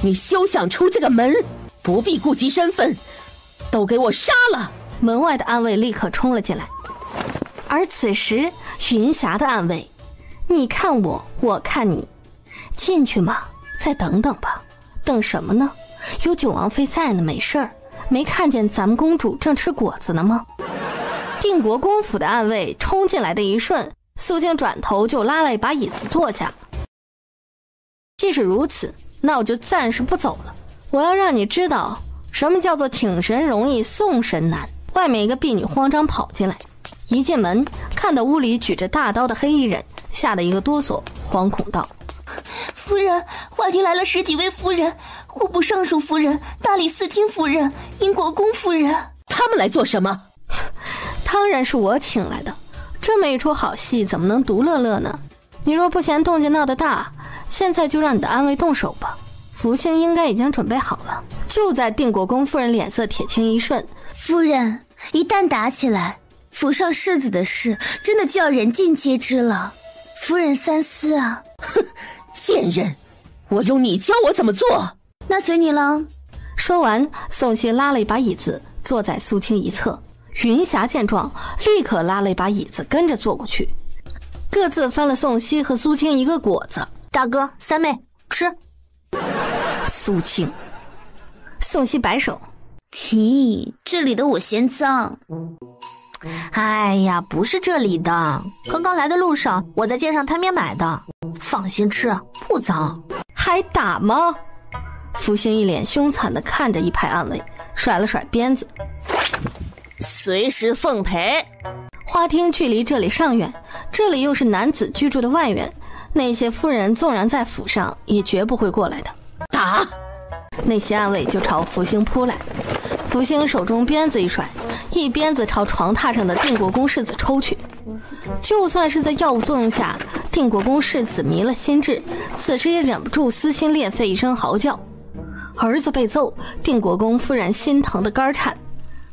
Speaker 15: 你休想出这个门，不必顾及身份，都给我杀了！
Speaker 3: 门外的暗卫立刻冲了进来，而此时云霞的暗卫，你看我，我看你，进去吗？再等等吧。等什么呢？有九王妃在呢，没事儿。没看见咱们公主正吃果子呢吗？定国公府的暗卫冲进来的一瞬，苏青转头就拉了一把椅子坐下。既是如此，那我就暂时不走了。我要让你知道什么叫做请神容易送神难。外面一个婢女慌张跑进来，一进门看到屋里举着大刀的黑衣人，吓得一个哆嗦，惶恐道：
Speaker 11: 夫人，话题来了10几位夫人，户部尚书夫人、大理寺卿夫人、英国公夫人，
Speaker 15: 他们来做什么？
Speaker 3: 当然是我请来的，这么一出好戏怎么能独乐乐呢？你若不嫌动静闹得大，现在就让你的暗卫动手吧。福星应该已经准备好了。就在定国公夫人脸色铁青一瞬，
Speaker 11: 夫人，一旦打起来，府上世子的事真的就要人尽皆知了。夫人三思啊！
Speaker 15: 哼，贱人，我用你教我怎么做？
Speaker 11: 那随你了。
Speaker 3: 说完，宋熙拉了一把椅子坐在苏青一侧，云霞见状立刻拉了一把椅子跟着坐过去，各自分了宋熙和苏青一个果子。
Speaker 12: 大哥三妹吃。
Speaker 3: 苏青，宋熙摆手，
Speaker 11: 咦，这里的我嫌脏。
Speaker 12: 哎呀，不是这里的，刚刚来的路上我在街上摊边买的，放心吃，不脏。
Speaker 3: 还打吗？福星一脸凶残地看着一排暗卫，甩了甩鞭子，
Speaker 7: 随时奉陪。
Speaker 3: 花厅距离这里尚远，这里又是男子居住的外院，那些夫人纵然在府上也绝不会过来的。
Speaker 15: 打！
Speaker 3: 那些暗卫就朝福星扑来，福星手中鞭子一甩，一鞭子朝床榻上的定国公世子抽去。就算是在药物作用下，定国公世子迷了心智，此时也忍不住撕心裂肺一声嚎叫。儿子被揍，定国公夫人心疼的肝颤，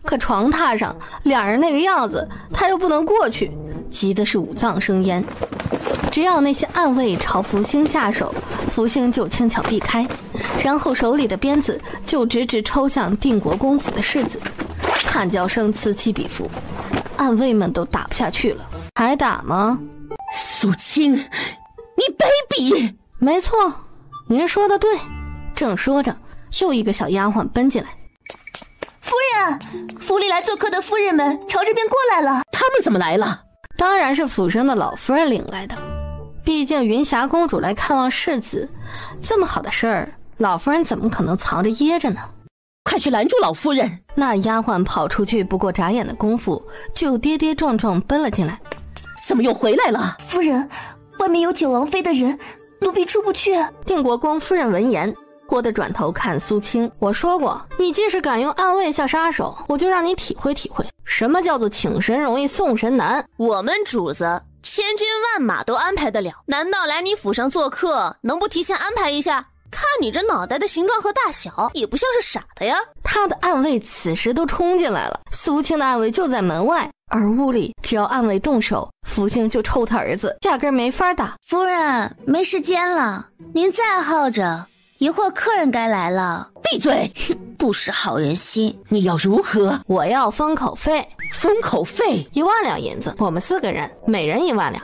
Speaker 3: 可床榻上两人那个样子，他又不能过去，急的是五脏生烟。只要那些暗卫朝福星下手，福星就轻巧避开，然后手里的鞭子就直直抽向定国公府的世子，惨叫声此起彼伏，暗卫们都打不下去了。还打吗？
Speaker 15: 苏青，你卑鄙！
Speaker 3: 没错，您说的对。正说着，又一个小丫鬟奔进来。
Speaker 11: 夫人，府里来做客的夫人们朝这边过来了。
Speaker 15: 他们怎么来了？
Speaker 3: 当然是府上的老夫人领来的，毕竟云霞公主来看望世子，这么好的事儿，老夫人怎么可能藏着掖着呢？
Speaker 15: 快去拦住老夫人！
Speaker 3: 那丫鬟跑出去不过眨眼的功夫，就跌跌撞撞奔了进来。
Speaker 15: 怎么又回来了？
Speaker 11: 夫人，外面有九王妃的人，奴婢出不去。
Speaker 3: 定国公夫人闻言，豁地转头看苏青，我说过，你即使敢用暗卫下杀手，我就让你体会体会什么叫做请神容易送神难。
Speaker 7: 我们主子千军万马都安排得了，难道来你府上做客能不提前安排一下？看你这脑袋的形状和大小，也不像是傻的呀。
Speaker 3: 他的暗卫此时都冲进来了，苏青的暗卫就在门外，而屋里只要暗卫动手，福星就抽他儿子，压根没法打。
Speaker 11: 夫人，没时间了，您再耗着，一会儿客人该来了。
Speaker 15: 闭嘴！
Speaker 11: 不识好人心。
Speaker 15: 你要如何？
Speaker 3: 我要封口费。
Speaker 15: 封口费
Speaker 3: 1万两银子，我们4个人每人1万两。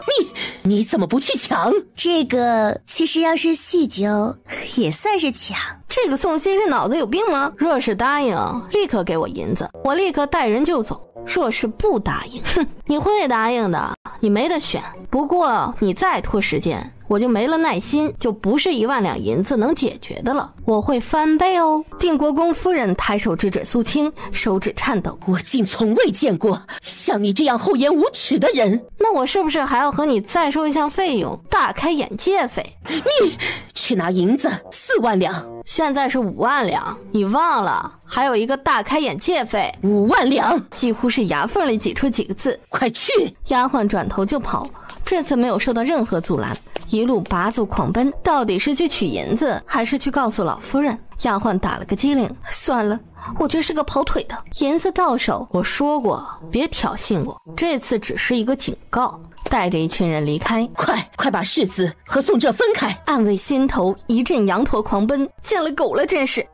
Speaker 15: 你你怎么不去抢？
Speaker 11: 这个其实要是细究，也算是抢。
Speaker 3: 这个宋熙是脑子有病吗？若是答应，立刻给我银子，我立刻带人就走。若是不答应，哼，你会答应的，你没得选。不过你再拖时间，我就没了耐心，就不是1万两银子能解决的了，我会翻倍哦。定国公夫人抬手指指苏青，手指颤抖。
Speaker 15: 我竟从未见过像你这样厚颜无耻的人。
Speaker 3: 那我是不是还要和你再收一项费用，大开眼界费？
Speaker 15: 你去拿银子4万两，
Speaker 3: 现在是5万两，你忘了还有一个大开眼界费
Speaker 15: ？5万两，
Speaker 3: 几乎是牙缝里挤出几个字。
Speaker 15: 快去！
Speaker 3: 丫鬟转头就跑，这次没有受到任何阻拦，一路拔足狂奔，到底是去取银子，还是去告诉老夫人？丫鬟打了个机灵，算了，我就是个跑腿的。银子到手，我说过别挑衅我，这次只是一个警告。带着一群人离开，
Speaker 15: 快把世子和宋浙分开！
Speaker 3: 暗卫心头一阵羊驼狂奔，见了狗了，真是！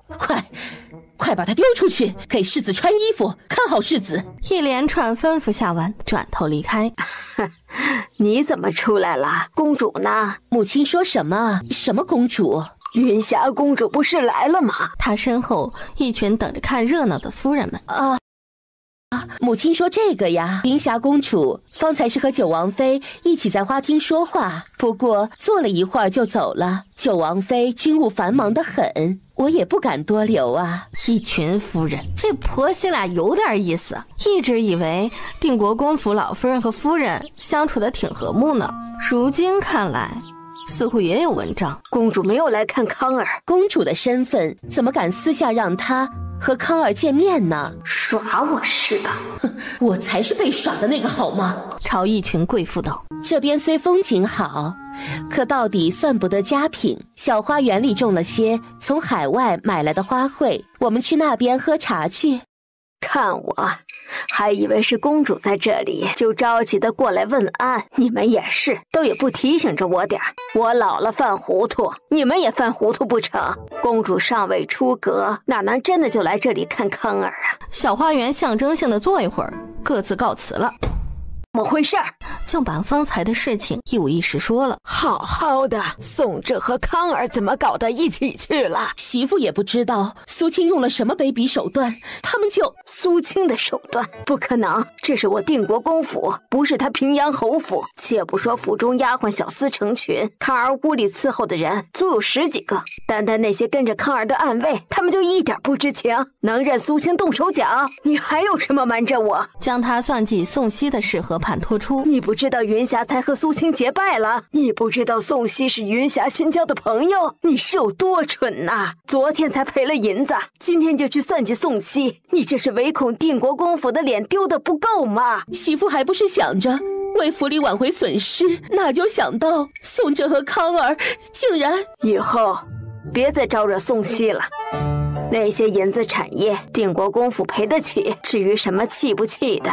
Speaker 15: 快把他丢出去，给世子穿衣服，看好世子。
Speaker 3: 一连串吩咐下完，转头离开。
Speaker 16: 你怎么出来了？公主呢？
Speaker 15: 母亲说什么公主？
Speaker 16: 云霞公主不是来了吗？
Speaker 3: 她身后一群等着看热闹的夫人们。
Speaker 15: 母亲说这个呀，云霞公主方才是和九王妃一起在花厅说话，不过坐了一会儿就走了。九王妃军务繁忙得很，我也不敢多留啊。
Speaker 3: 一群夫人，这婆媳俩有点意思，一直以为定国公府老夫人和夫人相处得挺和睦呢，如今看来似乎也有文章。
Speaker 16: 公主没有来看康儿，
Speaker 15: 公主的身份怎么敢私下让她和康儿见面呢？
Speaker 16: 耍我是吧？
Speaker 15: 哼，我才是被耍的那个好吗？
Speaker 3: 朝一群贵妇道：
Speaker 15: 这边虽风景好，可到底算不得佳品。小花园里种了些从海外买来的花卉，我们去那边喝茶去。
Speaker 16: 看我，还以为是公主在这里，就着急的过来问安。你们也是，都也不提醒着我点儿。我老了犯糊涂，你们也犯糊涂不成？公主尚未出阁，哪能真的就来这里看康儿啊？
Speaker 3: 小花园象征性的坐一会儿，各自告辞了。
Speaker 16: 怎么回事？
Speaker 3: 就把方才的事情一五一十说了。
Speaker 16: 好好的，宋浙和康儿怎么搞到一起去了？
Speaker 15: 媳妇也不知道苏青用了什么卑鄙手段，他们就……
Speaker 16: 苏青的手段？不可能，这是我定国公府，不是他平阳侯府。且不说府中丫鬟小厮成群，康儿屋里伺候的人足有10几个，单单那些跟着康儿的暗卫，他们就一点不知情，能任苏青动手脚？你还有什么瞒着我？
Speaker 3: 将他算计宋熙的事和盘托出。
Speaker 16: 你不知道云霞才和苏青结拜了？你不知道宋熙是云霞新交的朋友？你是有多蠢呐！昨天才赔了银子，今天就去算计宋熙，你这是唯恐定国公府的脸丢得不够吗？
Speaker 15: 媳妇还不是想着为府里挽回损失，哪就想到宋浙和康儿竟然……
Speaker 16: 以后别再招惹宋熙了。那些银子产业，定国公府赔得起，至于什么气不气的，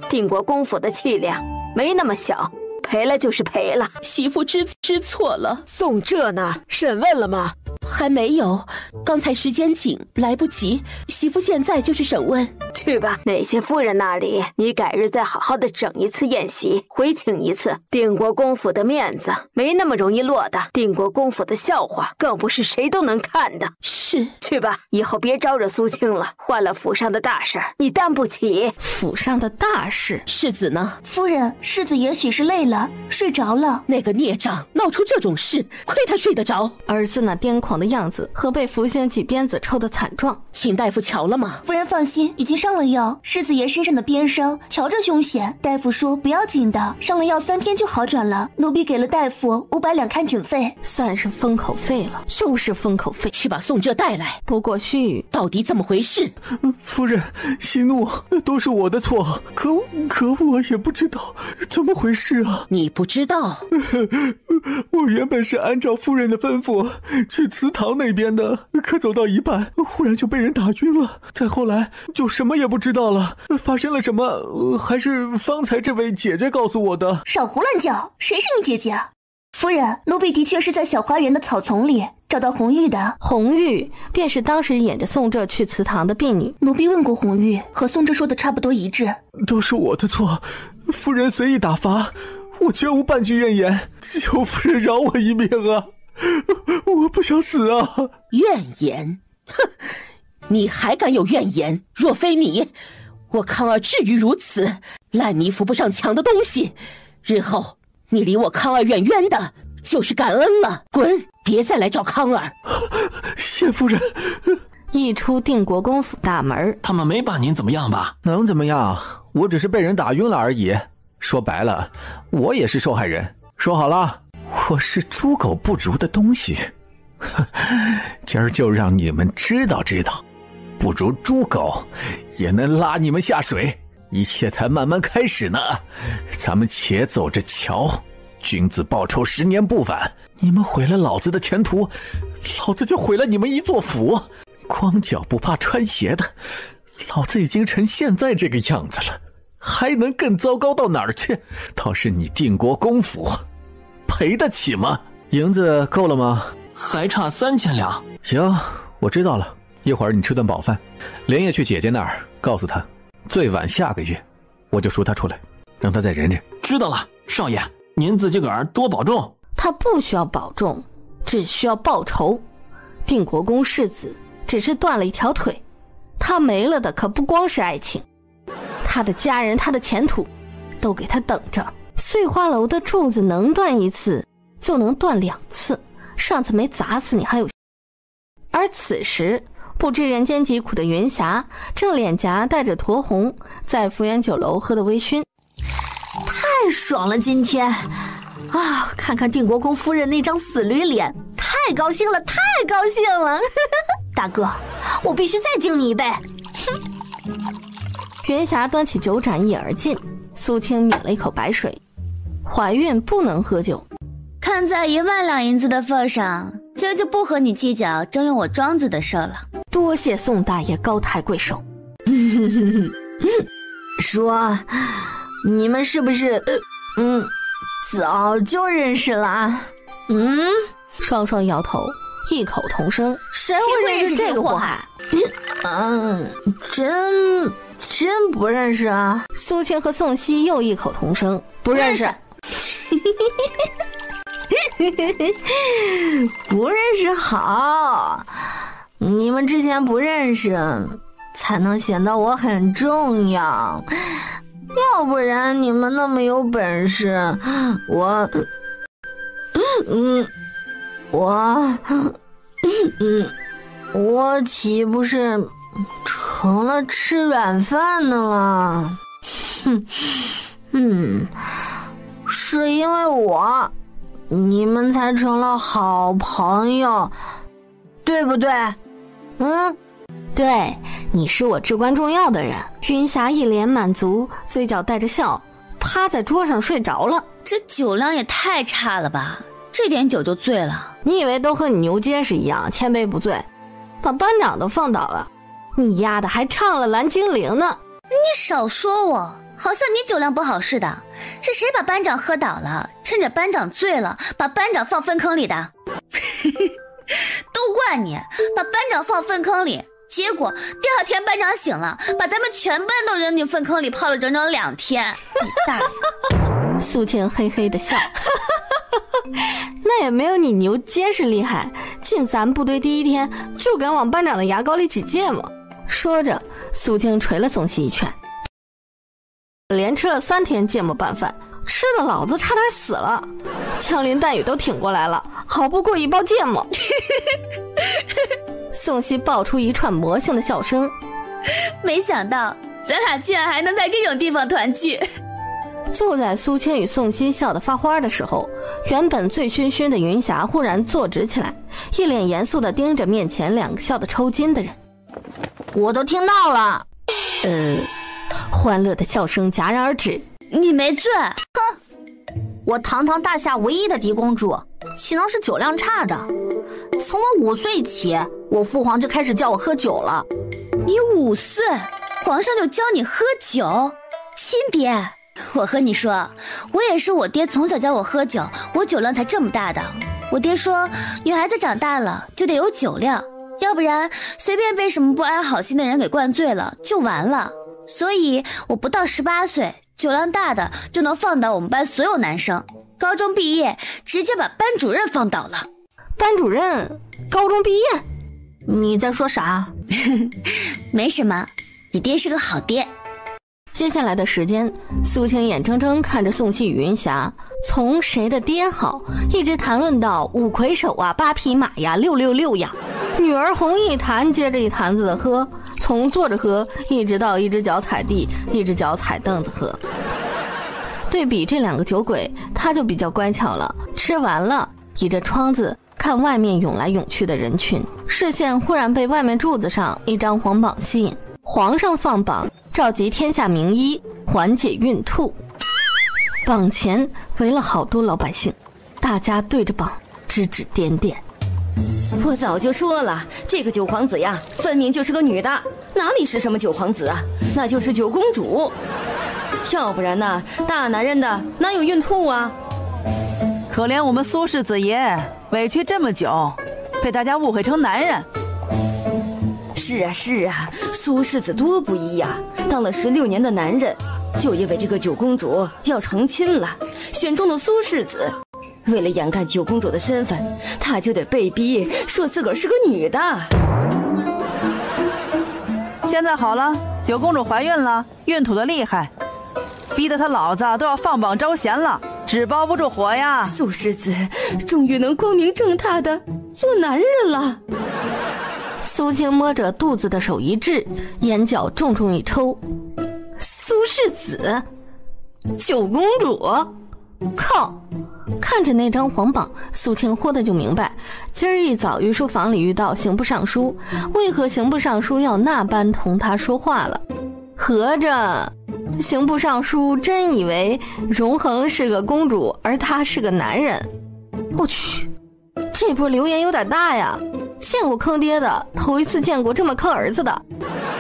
Speaker 16: 定国公府的气量没那么小，赔了就是赔了。
Speaker 15: 媳妇知错了。
Speaker 16: 宋浙呢？审问了吗？
Speaker 15: 还没有，刚才时间紧，来不及。媳妇现在就去审问。
Speaker 16: 去吧，哪些夫人那里，你改日再好好的整一次宴席，回请一次。定国公府的面子没那么容易落的，定国公府的笑话更不是谁都能看的。
Speaker 15: 是，
Speaker 16: 去吧，以后别招惹苏青了，换了府上的大事你担不起。
Speaker 3: 府上的大事？
Speaker 15: 世子呢？
Speaker 11: 夫人，世子也许是累了，睡着了。
Speaker 15: 那个孽障闹出这种事，亏他睡得着。
Speaker 3: 儿子那癫狂的样子和被福星几鞭子抽的惨状，
Speaker 15: 请大夫瞧了吗？
Speaker 11: 夫人放心，已经上了药。世子爷身上的鞭伤瞧着凶险，大夫说不要紧的，上了药3天就好转了。奴婢给了大夫500两看诊费，
Speaker 3: 算是封口费了，又是封口费。
Speaker 15: 去把宋浙带来。
Speaker 3: 不过须臾，
Speaker 15: 到底怎么回事？
Speaker 17: 夫人息怒，都是我的错，可我也不知道怎么回事啊。
Speaker 15: 你不知道？
Speaker 17: 我原本是按照夫人的吩咐去祠堂那边的，可走到一半，忽然就被人打晕了，再后来就什么也不知道了。发生了什么，还是方才这位姐姐告诉我的。
Speaker 11: 少胡乱叫，谁是你姐姐？夫人，奴婢的确是在小花园的草丛里找到红玉的。
Speaker 3: 红玉便是当时引着宋浙去祠堂的婢女。
Speaker 11: 奴婢问过红玉，和宋浙说的差不多一致。
Speaker 17: 都是我的错，夫人随意打发，我绝无半句怨言，求夫人饶我一命啊！我不想死啊！
Speaker 15: 怨言？哼，你还敢有怨言？若非你，我康儿至于如此？烂泥扶不上墙的东西，日后你离我康儿远远的，就是感恩了。滚，别再来找康儿。
Speaker 17: 谢夫人。
Speaker 3: 一出定国公府大门，
Speaker 13: 他们没把您怎么样吧？
Speaker 1: 能怎么样？我只是被人打晕了而已。说白了，我也是受害人。说好了，我是猪狗不如的东西。今儿就让你们知道知道，不如猪狗也能拉你们下水。一切才慢慢开始呢，咱们且走着瞧。君子报仇10年不晚，你们毁了老子的前途，老子就毁了你们一座府。光脚不怕穿鞋的，老子已经成现在这个样子了，还能更糟糕到哪儿去？倒是你定国公府赔得起吗？银子够了吗？
Speaker 13: 还差3000两。
Speaker 1: 行，我知道了，一会儿你吃顿饱饭，连夜去姐姐那儿告诉她，最晚下个月我就赎她出来，让她再忍忍。
Speaker 13: 知道了，少爷，您自己个儿多保重。
Speaker 3: 他不需要保重，只需要报仇。定国公世子只是断了一条腿，他没了的可不光是爱情，他的家人，他的前途都给他等着。碎花楼的柱子能断一次就能断2次，上次没砸死你还有。而此时不知人间疾苦的云霞正脸颊带着酡红，在福源酒楼喝的微醺。
Speaker 12: 太爽了今天啊！看看定国公夫人那张死驴脸，太高兴了，太高兴了！大哥，我必须再敬你一杯。
Speaker 3: 云霞端起酒盏一饮而尽，苏青抿了一口白水。怀孕不能喝酒，
Speaker 11: 看在1万两银子的份上，今儿就不和你计较征用我庄子的事了。
Speaker 3: 多谢宋大爷高抬贵手。
Speaker 12: 说，你们是不是早就认识了？
Speaker 3: 双双摇头，异口同声。谁会认识这个祸害？
Speaker 12: 真不认识啊！
Speaker 3: 苏青和宋熙又异口同声，不认识。
Speaker 12: 不认识好，你们之前不认识，才能显得我很重要。要不然你们那么有本事，我岂不是成了吃软饭的了？是因为我，你们才成了好朋友，对不对？
Speaker 3: 对，你是我至关重要的人。云霞一脸满足，嘴角带着笑，趴在桌上睡着了。
Speaker 11: 这酒量也太差了吧，这点酒就醉了。
Speaker 3: 你以为都和你牛结实一样千杯不醉，把班长都放倒了，你丫的还唱了蓝精灵呢。
Speaker 11: 你少说我，好像你酒量不好似的。是谁把班长喝倒了，趁着班长醉了把班长放粪坑里的？都怪你把班长放粪坑里，结果第2天班长醒了，把咱们全班都扔进粪坑里泡了整整2天。你大爷！
Speaker 3: 苏青嘿嘿的笑。那也没有你牛结实厉害，进咱部队第1天就敢往班长的牙膏里挤芥末。说着，苏青捶了宋熙一拳。连吃了3天芥末拌饭，吃的老子差点死了，枪林弹雨都挺过来了，好不过一包芥末。宋熙爆出一串魔性的笑声。
Speaker 11: 没想到咱俩竟然还能在这种地方团聚。
Speaker 3: 就在苏青与宋熙笑得发花的时候，原本醉醺醺的云霞忽然坐直起来，一脸严肃地盯着面前2个笑得抽筋的人。
Speaker 12: 我都听到了。
Speaker 3: 欢乐的笑声戛然而止。
Speaker 11: 你没醉？
Speaker 12: 哼，我堂堂大夏唯一的嫡公主，岂能是酒量差的？从我5岁起，我父皇就开始叫我喝酒了。
Speaker 11: 你5岁，皇上就教你喝酒？亲爹，我和你说，我也是我爹从小教我喝酒，我酒量才这么大的。我爹说，女孩子长大了就得有酒量，要不然随便被什么不安好心的人给灌醉了就完了。所以我不到18岁酒量大的就能放倒我们班所有男生，高中毕业直接把班主任放倒了。
Speaker 3: 班主任高中毕业？
Speaker 12: 你在说啥？
Speaker 11: 没什么，你爹是个好爹。
Speaker 3: 接下来的时间，苏青眼睁睁看着宋希与云霞从谁的爹好，一直谈论到五魁首啊、8匹马呀、666呀。女儿红一坛接着一坛子的喝，从坐着喝一直到一只脚踩地，一只脚踩凳子喝。对比这两个酒鬼，他就比较乖巧了。吃完了，倚着窗子看外面涌来涌去的人群，视线忽然被外面柱子上一张黄榜吸引。皇上放榜，召集天下名医，缓解孕吐。榜前围了好多老百姓，大家对着榜指指点点。
Speaker 18: 我早就说了，这个九皇子呀，分明就是个女的，哪里是什么九皇子啊，那就是九公主。要不然呢，大男人的哪有孕吐啊？
Speaker 19: 可怜我们苏世子爷，委屈这么久，被大家误会成男人。
Speaker 18: 是啊，苏世子多不易呀，当了16年的男人，就因为这个九公主要成亲了，选中了苏世子。为了掩盖九公主的身份，他就得被逼说自个儿是个女的。
Speaker 19: 现在好了，九公主怀孕了，孕吐的厉害，逼得他老子都要放榜招贤了，纸包不住火呀。
Speaker 18: 苏世子终于能光明正大的做男人了。
Speaker 3: 苏青摸着肚子的手一滞，眼角重重一抽。苏世子，九公主，靠！看着那张黄榜，苏青忽的就明白，今儿一早御书房里遇到刑部尚书，为何刑部尚书要那般同他说话了。合着刑部尚书真以为荣恒是个公主，而他是个男人。我去，这波流言有点大呀！见过坑爹的，头一次见过这么坑儿子的，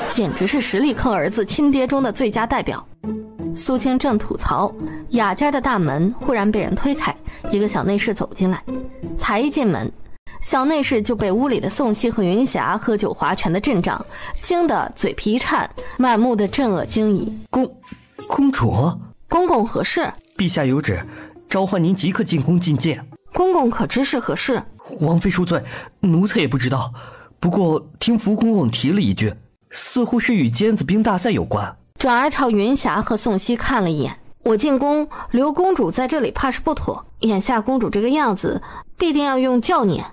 Speaker 3: 简直是实力坑儿子亲爹中的最佳代表。苏青正吐槽，雅间的大门忽然被人推开，一个小内侍走进来。才一进门，小内侍就被屋里的宋希和云霞喝酒划拳的阵仗惊得嘴皮一颤，满目的震愕惊疑。
Speaker 9: 公主，
Speaker 3: 公公何事？
Speaker 9: 陛下有旨，召唤您即刻进宫觐见。
Speaker 3: 公公可知是何事？
Speaker 9: 王妃恕罪，奴才也不知道。不过听福公公提了一句，似乎是与尖子兵大赛有关。
Speaker 3: 转而朝云霞和宋希看了一眼。我进宫留公主在这里怕是不妥，眼下公主这个样子，必定要用教撵。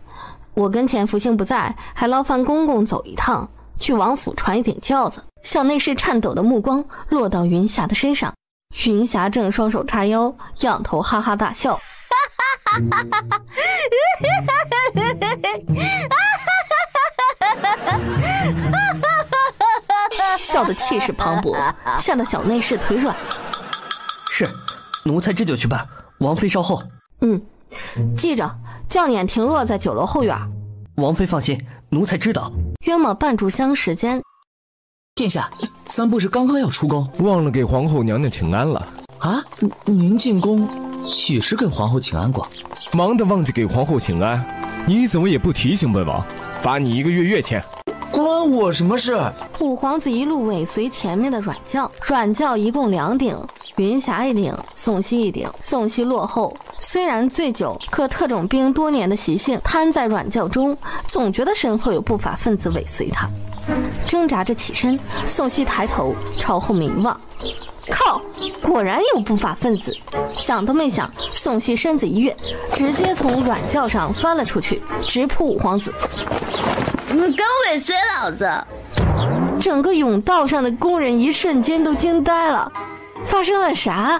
Speaker 3: 我跟前福星不在，还劳烦公公走一趟，去王府传一顶轿子。小内侍颤抖的目光落到云霞的身上，云霞正双手叉腰，仰头哈哈大笑。笑得气势磅礴，吓得小内侍腿软。
Speaker 9: 是，奴才这就去办。王妃稍后。
Speaker 3: 记着，轿辇停落在酒楼后院。
Speaker 9: 王妃放心，奴才知道。
Speaker 3: 约莫半炷香时间。
Speaker 20: 殿下，咱不是刚刚要出宫，
Speaker 21: 忘了给皇后娘娘请安了
Speaker 20: 啊？您进宫岂是给皇后请安过？
Speaker 21: 忙得忘记给皇后请安，你怎么也不提醒本王，罚你1个月月钱。
Speaker 20: 关我什么事？
Speaker 3: 五皇子一路尾随前面的软轿，软轿一共2顶，云霞1顶，宋希1顶。宋希落后，虽然醉酒，可特种兵多年的习性，瘫在软轿中，总觉得身后有不法分子尾随他。挣扎着起身，宋希抬头朝后面一望，靠，果然有不法分子。想都没想，宋希身子一跃，直接从软轿上翻了出去，直扑五皇子。
Speaker 11: 你敢尾随老子！
Speaker 3: 整个甬道上的工人一瞬间都惊呆了，发生了啥？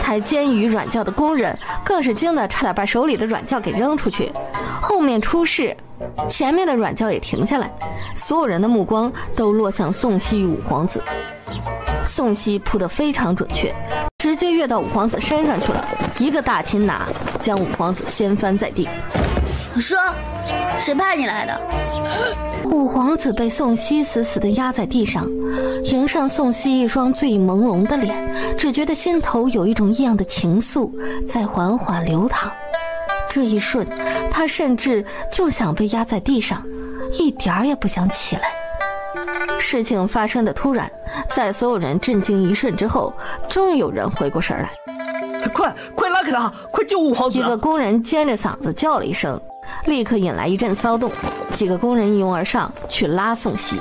Speaker 3: 抬监狱软轿的工人更是惊得差点把手里的软轿给扔出去。后面出事，前面的软轿也停下来，所有人的目光都落向宋希与五皇子。宋希扑得非常准确，直接跃到五皇子身上去了，一个大擒拿将五皇子掀翻在地。
Speaker 11: 说，谁派你来的？
Speaker 3: 五皇子被宋希死死地压在地上，迎上宋希一双醉意朦胧的脸，只觉得心头有一种异样的情愫在缓缓流淌。这一瞬，他甚至就想被压在地上，一点儿也不想起来。事情发生的突然，在所有人震惊一瞬之后，终于有人回过神来。
Speaker 9: 快拉开他，快救五皇子！
Speaker 3: 一个工人尖着嗓子叫了一声，立刻引来一阵骚动。几个工人一拥而上去拉宋熙。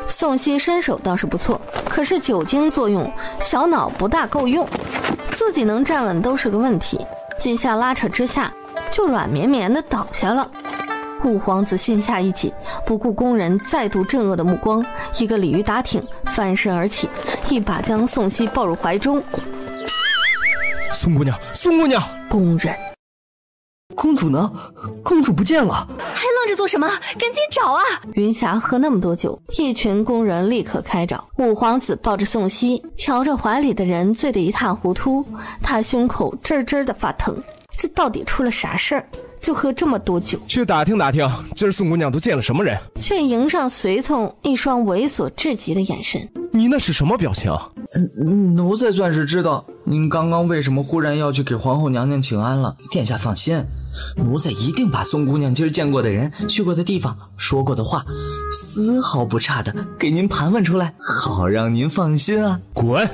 Speaker 3: 宋熙身手倒是不错，可是酒精作用，小脑不大够用，自己能站稳都是个问题。几下拉扯之下，就软绵绵地倒下了。五皇子心下一紧，不顾工人再度震恶的目光，一个鲤鱼打挺，翻身而起，一把将宋熙抱入怀中。
Speaker 21: 宋姑娘，宋姑娘！
Speaker 3: 工人，
Speaker 9: 公主呢？公主不见了！
Speaker 12: 还愣着做什么？赶紧找啊！
Speaker 3: 云霞喝那么多酒，一群工人立刻开找。五皇子抱着宋熙，瞧着怀里的人，醉得一塌糊涂。他胸口吱吱的发疼，这到底出了啥事儿？就喝这么多酒？
Speaker 21: 去打听打听，今儿宋姑娘都见了什么人？
Speaker 3: 却迎上随从一双猥琐至极的眼神。
Speaker 21: 你那是什么表情？
Speaker 20: 奴才算是知道您刚刚为什么忽然要去给皇后娘娘请安了。殿下放心，奴才一定把宋姑娘今儿见过的人、去过的地方、说过的话，丝毫不差的给您盘问出来，好让您放心啊！
Speaker 21: 滚！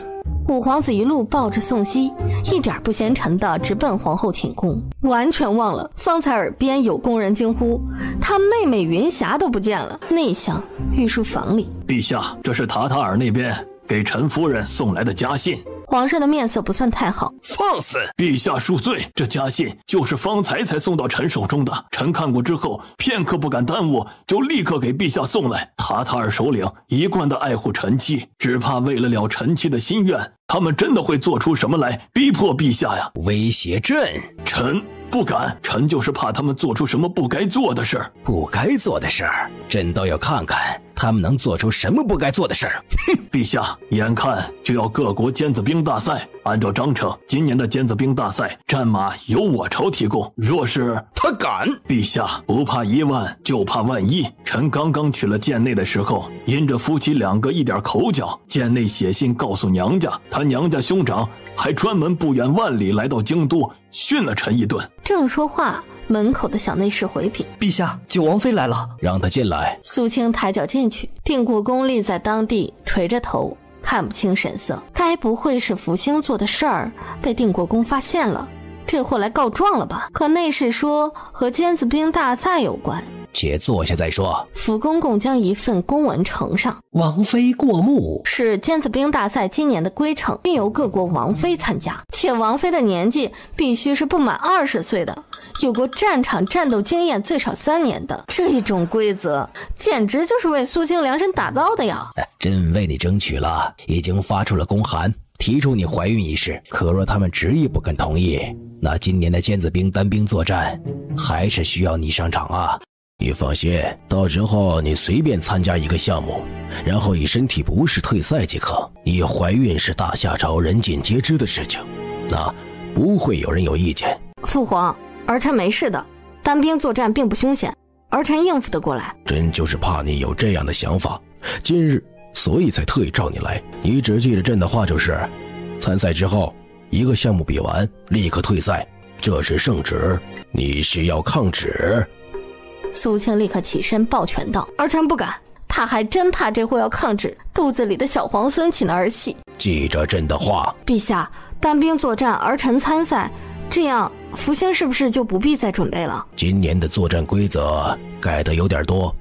Speaker 3: 五皇子一路抱着宋熙，一点不嫌沉的直奔皇后寝宫，完全忘了方才耳边有工人惊呼他妹妹云霞都不见了。内厢御书房里，
Speaker 13: 陛下，这是塔塔尔那边给陈夫人送来的家信。
Speaker 3: 皇上的面色不算太好。
Speaker 13: 放肆！陛下恕罪，这家信就是方才送到臣手中的。臣看过之后，片刻不敢耽误，就立刻给陛下送来。塔塔尔首领一贯的爱护臣妻，只怕为了臣妻的心愿，他们真的会做出什么来逼迫陛下呀？
Speaker 1: 威胁朕？
Speaker 13: 臣不敢，臣就是怕他们做出什么不该做的事儿。
Speaker 1: 不该做的事儿，朕倒要看看他们能做出什么不该做的事儿。
Speaker 13: 陛下，眼看就要各国尖子兵大赛，按照章程，今年的尖子兵大赛战马由我朝提供。若是
Speaker 1: 他敢，
Speaker 13: 陛下不怕1万，就怕万一。臣刚刚去了贱内的时候，因着夫妻2个一点口角，贱内写信告诉娘家，他娘家兄长还专门不远万里来到京都训了臣一顿。
Speaker 3: 正说话，门口的小内侍回禀：
Speaker 9: 陛下，九王妃来了，
Speaker 1: 让她进来。
Speaker 3: 苏青抬脚进去，定国公立在当地垂着头，看不清神色。该不会是福星做的事儿被定国公发现了，这货来告状了吧？可内侍说和尖子兵大赛有关。
Speaker 1: 且坐下再说。
Speaker 3: 福公公将一份公文呈上，
Speaker 5: 王妃过目，
Speaker 3: 是尖子兵大赛今年的规程，并由各国王妃参加，且王妃的年纪必须是不满20岁的，有过战场战斗经验最少3年的。这种规则简直就是为苏青量身打造的呀！
Speaker 1: 朕为你争取了，已经发出了公函，提出你怀孕一事。可若他们执意不肯同意，那今年的尖子兵单兵作战还是需要你上场啊。你放心，到时候你随便参加一个项目，然后以身体不适退赛即可。你怀孕是大夏朝人尽皆知的事情，那不会有人有意见。
Speaker 3: 父皇，儿臣没事的，单兵作战并不凶险，儿臣应付得过来。
Speaker 1: 朕就是怕你有这样的想法，今日所以才特意召你来。你只记着朕的话就是，参赛之后一个项目比完立刻退赛，这是圣旨，你是要抗旨。
Speaker 3: 苏青立刻起身抱拳道：儿臣不敢。他还真怕这货要抗旨，肚子里的小皇孙起了儿戏。
Speaker 1: 记着朕的话。
Speaker 3: 陛下，单兵作战，儿臣参赛，这样福星是不是就不必再准备了？
Speaker 1: 今年的作战规则改得有点多，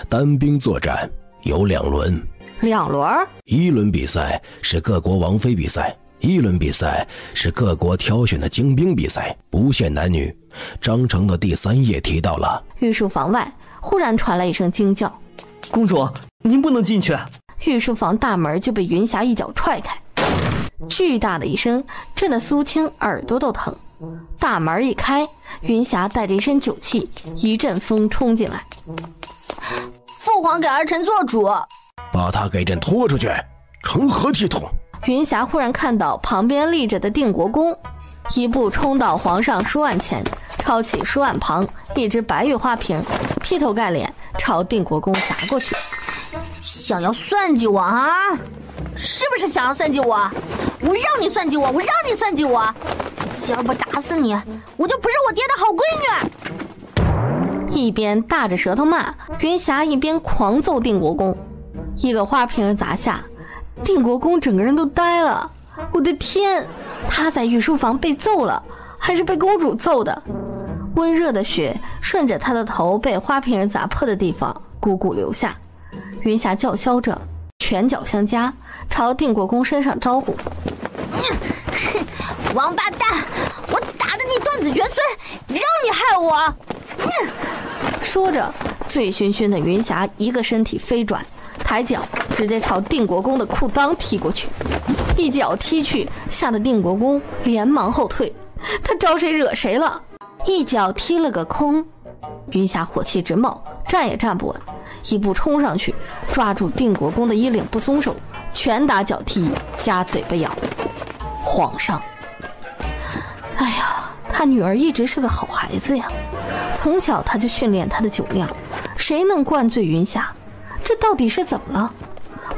Speaker 1: 单兵作战有2轮。
Speaker 3: 2轮
Speaker 1: ？1轮比赛是各国王妃比赛，1轮比赛是各国挑选的精兵比赛，不限男女。章程的第3页提到了。
Speaker 3: 御书房外忽然传来一声惊叫：
Speaker 9: 公主，您不能进去！
Speaker 3: 御书房大门就被云霞一脚踹开，巨大的一声震得苏青耳朵都疼。大门一开，云霞带着一身酒气，一阵风冲进来。
Speaker 12: 父皇给儿臣做主，
Speaker 1: 把他给朕拖出去，成何体统！
Speaker 3: 云霞忽然看到旁边立着的定国公，一步冲到皇上书案前，抄起书案旁一只白玉花瓶，劈头盖脸朝定国公砸过去。
Speaker 12: 想要算计我啊？是不是想要算计我？我让你算计我，我让你算计我！今儿不打死你，我就不是我爹的好闺女！
Speaker 3: 一边大着舌头骂云霞，一边狂揍定国公。一个花瓶砸下，定国公整个人都呆了。我的天，他在御书房被揍了，还是被公主揍的？温热的血顺着他的头被花瓶砸破的地方汩汩流下。云霞叫嚣着，拳脚相加，朝定国公身上招呼：
Speaker 12: 王八蛋，我打得你断子绝孙，让你害我！
Speaker 3: 说着，醉醺醺的云霞一个身体飞转，抬脚直接朝定国公的裤裆踢过去，一脚踢去，吓得定国公连忙后退。他招谁惹谁了？一脚踢了个空。云霞火气直冒，站也站不稳，一步冲上去，抓住定国公的衣领不松手，拳打脚踢，夹嘴巴咬。皇上，哎呀，他女儿一直是个好孩子呀，从小他就训练他的酒量，谁能灌醉云霞？这到底是怎么了？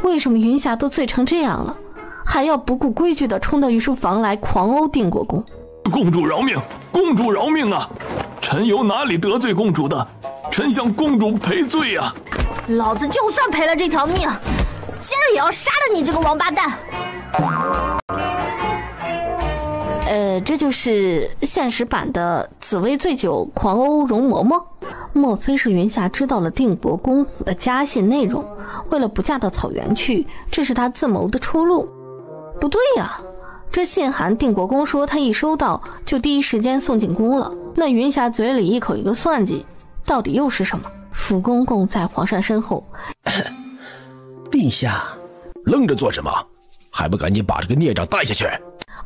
Speaker 3: 为什么云霞都醉成这样了，还要不顾规矩地冲到御书房来狂殴定国公？
Speaker 13: 公主饶命，公主饶命啊！臣有哪里得罪公主的？臣向公主赔罪啊！
Speaker 12: 老子就算赔了这条命，今儿也要杀了你这个王八蛋！
Speaker 3: 这就是现实版的紫薇醉酒狂殴容嬷嬷。莫非是云霞知道了定国公府的家信内容，为了不嫁到草原去，这是她自谋的出路？不对呀，这信函定国公说他一收到就第一时间送进宫了，那云霞嘴里一口一个算计，到底又是什么？福公公在皇上身后：
Speaker 5: 陛下，
Speaker 1: 愣着做什么？还不赶紧把这个孽障带下去！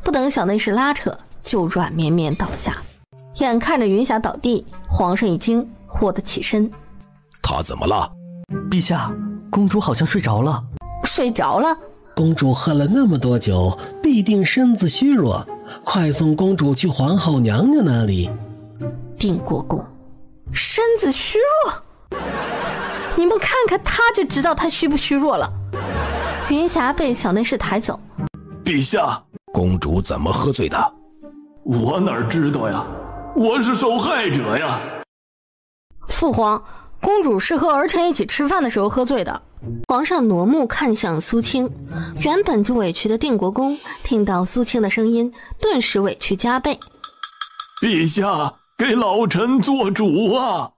Speaker 3: 不等小内侍拉扯，就软绵绵倒下。眼看着云霞倒地，皇上一惊，豁得起身。
Speaker 1: 他怎么了？
Speaker 9: 陛下，公主好像睡着了。
Speaker 3: 睡着了？
Speaker 5: 公主喝了那么多酒，必定身子虚弱，快送公主去皇后娘娘那里。
Speaker 3: 定国公身子虚弱？你们看看他就知道他虚不虚弱了。云霞被小内侍抬走。
Speaker 13: 陛下，
Speaker 1: 公主怎么喝醉的？
Speaker 13: 我哪知道呀，我是受害者呀。
Speaker 3: 父皇，公主是和儿臣一起吃饭的时候喝醉的。皇上挪目看向苏青，原本就委屈的定国公听到苏青的声音，顿时委屈加倍。
Speaker 13: 陛下，给老臣做主啊！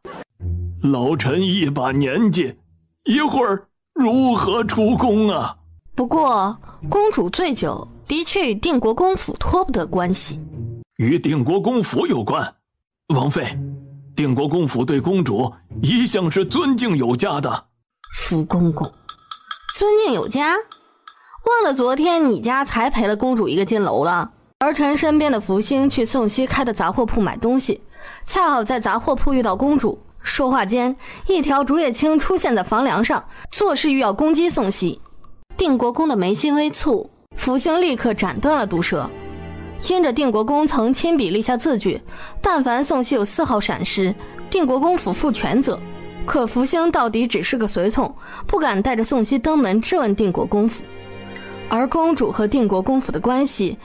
Speaker 13: 老臣一把年纪，一会儿如何出宫啊？
Speaker 3: 不过公主醉酒的确与定国公府脱不得关系。
Speaker 13: 与定国公府有关？王妃，定国公府对公主一向是尊敬有加的。
Speaker 3: 福公公尊敬有加？忘了昨天你家才赔了公主一个金楼了。儿臣身边的福星去宋熙开的杂货铺买东西，恰好在杂货铺遇到公主，说话间一条竹叶青出现在房梁上，作势欲要攻击宋熙。定国公的眉心微蹙，福星立刻斩断了毒蛇。因着定国公曾亲笔立下字据，但凡宋熙有丝毫闪失，定国公府负全责。可福星到底只是个随从，不敢带着宋熙登门质问定国公府。而公主和定国公府的关系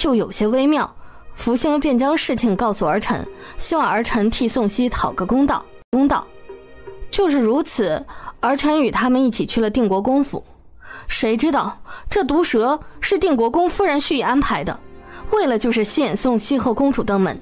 Speaker 3: 又有些微妙，福星便将事情告诉儿臣，希望儿臣替宋熙讨个公道。就是如此，儿臣与他们一起去了定国公府。谁知道这毒蛇是定国公夫人蓄意安排的，为了就是吸引宋熙和公主登门。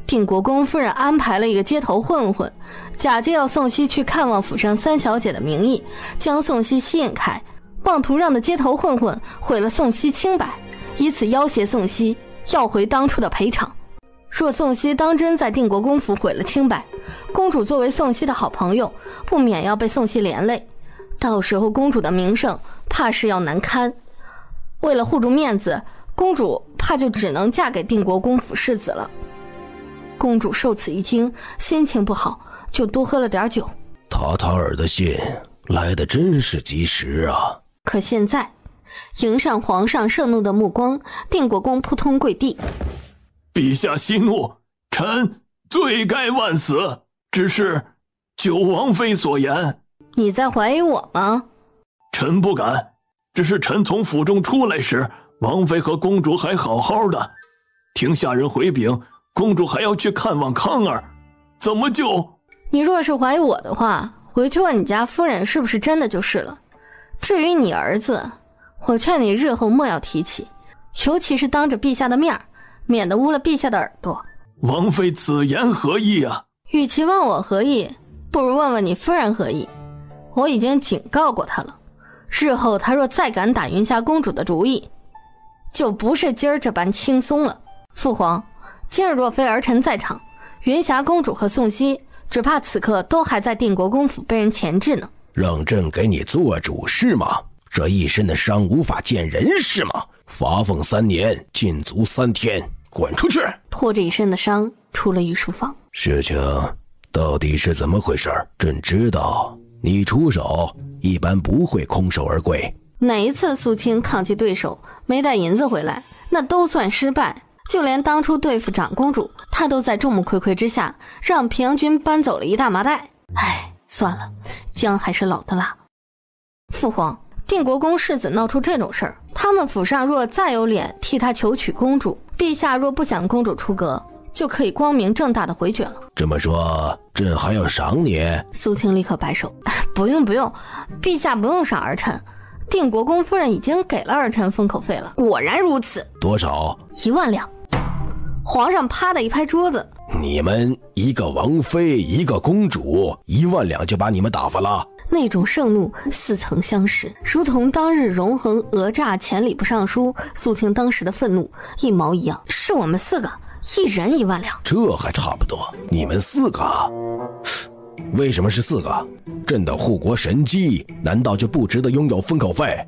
Speaker 3: 定国公夫人安排了一个街头混混，假借要宋熙去看望府上三小姐的名义，将宋熙吸引开，妄图让的街头混混毁了宋熙清白，以此要挟宋熙要回当初的赔偿。若宋熙当真在定国公府毁了清白，公主作为宋熙的好朋友，不免要被宋熙连累，到时候公主的名声怕是要难堪。为了护住面子，公主怕就只能嫁给定国公府世子了。公主受此一惊，心情不好，就多喝了点酒。
Speaker 1: 塔塔尔的信来得真是及时啊！
Speaker 3: 可现在迎上皇上盛怒的目光，定国公扑通跪地。
Speaker 13: 陛下息怒，臣罪该万死，只是就王妃所言。
Speaker 3: 你在怀疑我吗？
Speaker 13: 臣不敢，只是臣从府中出来时，王妃和公主还好好的，听下人回禀，公主还要去看望康儿，怎么就……
Speaker 3: 你若是怀疑我的话，回去问你家夫人是不是真的就是了。至于你儿子，我劝你日后莫要提起，尤其是当着陛下的面，免得污了陛下的耳朵。
Speaker 13: 王妃此言何意啊？
Speaker 3: 与其问我何意，不如问问你夫人何意。我已经警告过她了，日后她若再敢打云霞公主的主意，就不是今儿这般轻松了。父皇，今日若非儿臣在场，云霞公主和宋熙只怕此刻都还在定国公府被人钳制呢。
Speaker 1: 让朕给你做主是吗？这一身的伤无法见人是吗？罚俸3年，禁足3天，滚出去！
Speaker 3: 拖着一身的伤出了御书房。
Speaker 1: 事情到底是怎么回事？朕知道你出手一般不会空手而归。
Speaker 3: 哪一次苏青抗击对手没带银子回来，那都算失败。就连当初对付长公主，他都在众目睽睽之下让平阳君搬走了一大麻袋。唉，算了，姜还是老的辣。父皇，定国公世子闹出这种事儿，他们府上若再有脸替他求娶公主，陛下若不想公主出阁，就可以光明正大的回绝了。
Speaker 1: 这么说，朕还要赏你？
Speaker 3: 苏青立刻摆手，不用，陛下不用赏儿臣，定国公夫人已经给了儿臣封口费了。果然如此。
Speaker 1: 多少
Speaker 3: ？1万两。皇上啪的一拍桌子，
Speaker 1: 你们一个王妃一个公主，1万两就把你们打发了？
Speaker 3: 那种盛怒似曾相识，如同当日荣恒讹诈前礼部尚书苏青当时的愤怒一毛一样。是我们4个1人1万两。
Speaker 1: 这还差不多。你们4个？为什么是4个？朕的护国神机难道就不值得拥有封口费？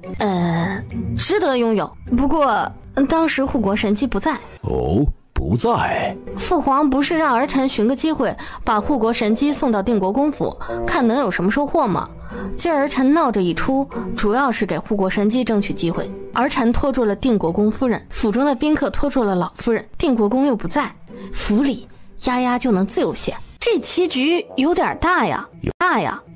Speaker 3: 值得拥有，不过当时护国神机不在。
Speaker 1: 哦，不在。
Speaker 3: 父皇不是让儿臣寻个机会把护国神机送到定国公府，看能有什么收获吗？今儿臣闹着一出，主要是给护国神机争取机会。儿臣拖住了定国公夫人，府中的宾客拖住了老夫人，定国公又不在，府里丫丫就能自由些。这棋局有点大呀，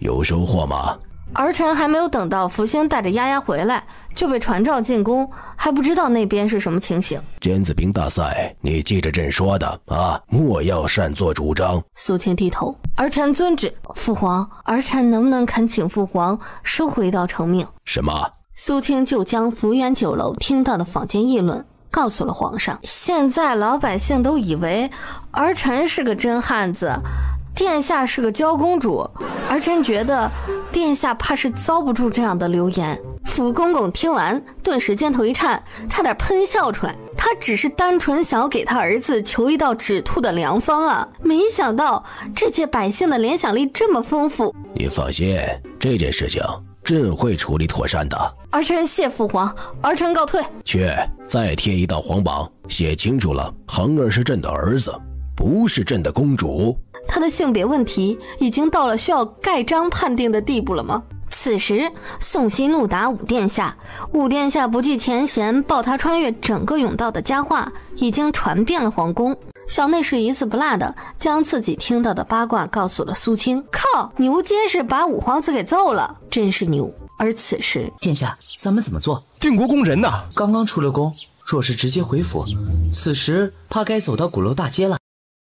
Speaker 1: 有收获吗？
Speaker 3: 儿臣还没有等到福星带着丫丫回来，就被传召进宫，还不知道那边是什么情形。
Speaker 1: 尖子兵大赛，你记着朕说的啊，莫要擅作主张。
Speaker 3: 苏青低头，儿臣遵旨。父皇，儿臣能不能恳请父皇收回一道成命？
Speaker 1: 什么？
Speaker 3: 苏青就将福源酒楼听到的坊间议论告诉了皇上。现在老百姓都以为儿臣是个真汉子，殿下是个娇公主，儿臣觉得殿下怕是遭不住这样的流言。福公公听完顿时肩头一颤，差点喷笑出来。他只是单纯想要给他儿子求一道止吐的良方啊，没想到这届百姓的联想力这么丰富。
Speaker 1: 你放心，这件事情朕会处理妥善的。
Speaker 3: 儿臣谢父皇，儿臣告退。
Speaker 1: 去，再贴一道皇榜，写清楚了，恒儿是朕的儿子，不是朕的公主。
Speaker 3: 他的性别问题已经到了需要盖章判定的地步了吗？此时宋熙怒打武殿下，武殿下不计前嫌抱他穿越整个甬道的佳话已经传遍了皇宫。小内侍一字不落的将自己听到的八卦告诉了苏青。靠，牛结实把五皇子给揍了，真是牛。而此时，
Speaker 6: 殿下，咱们怎么做？
Speaker 21: 定国公人呐，
Speaker 6: 刚刚出了宫，若是直接回府，此时怕该走到鼓楼大街了。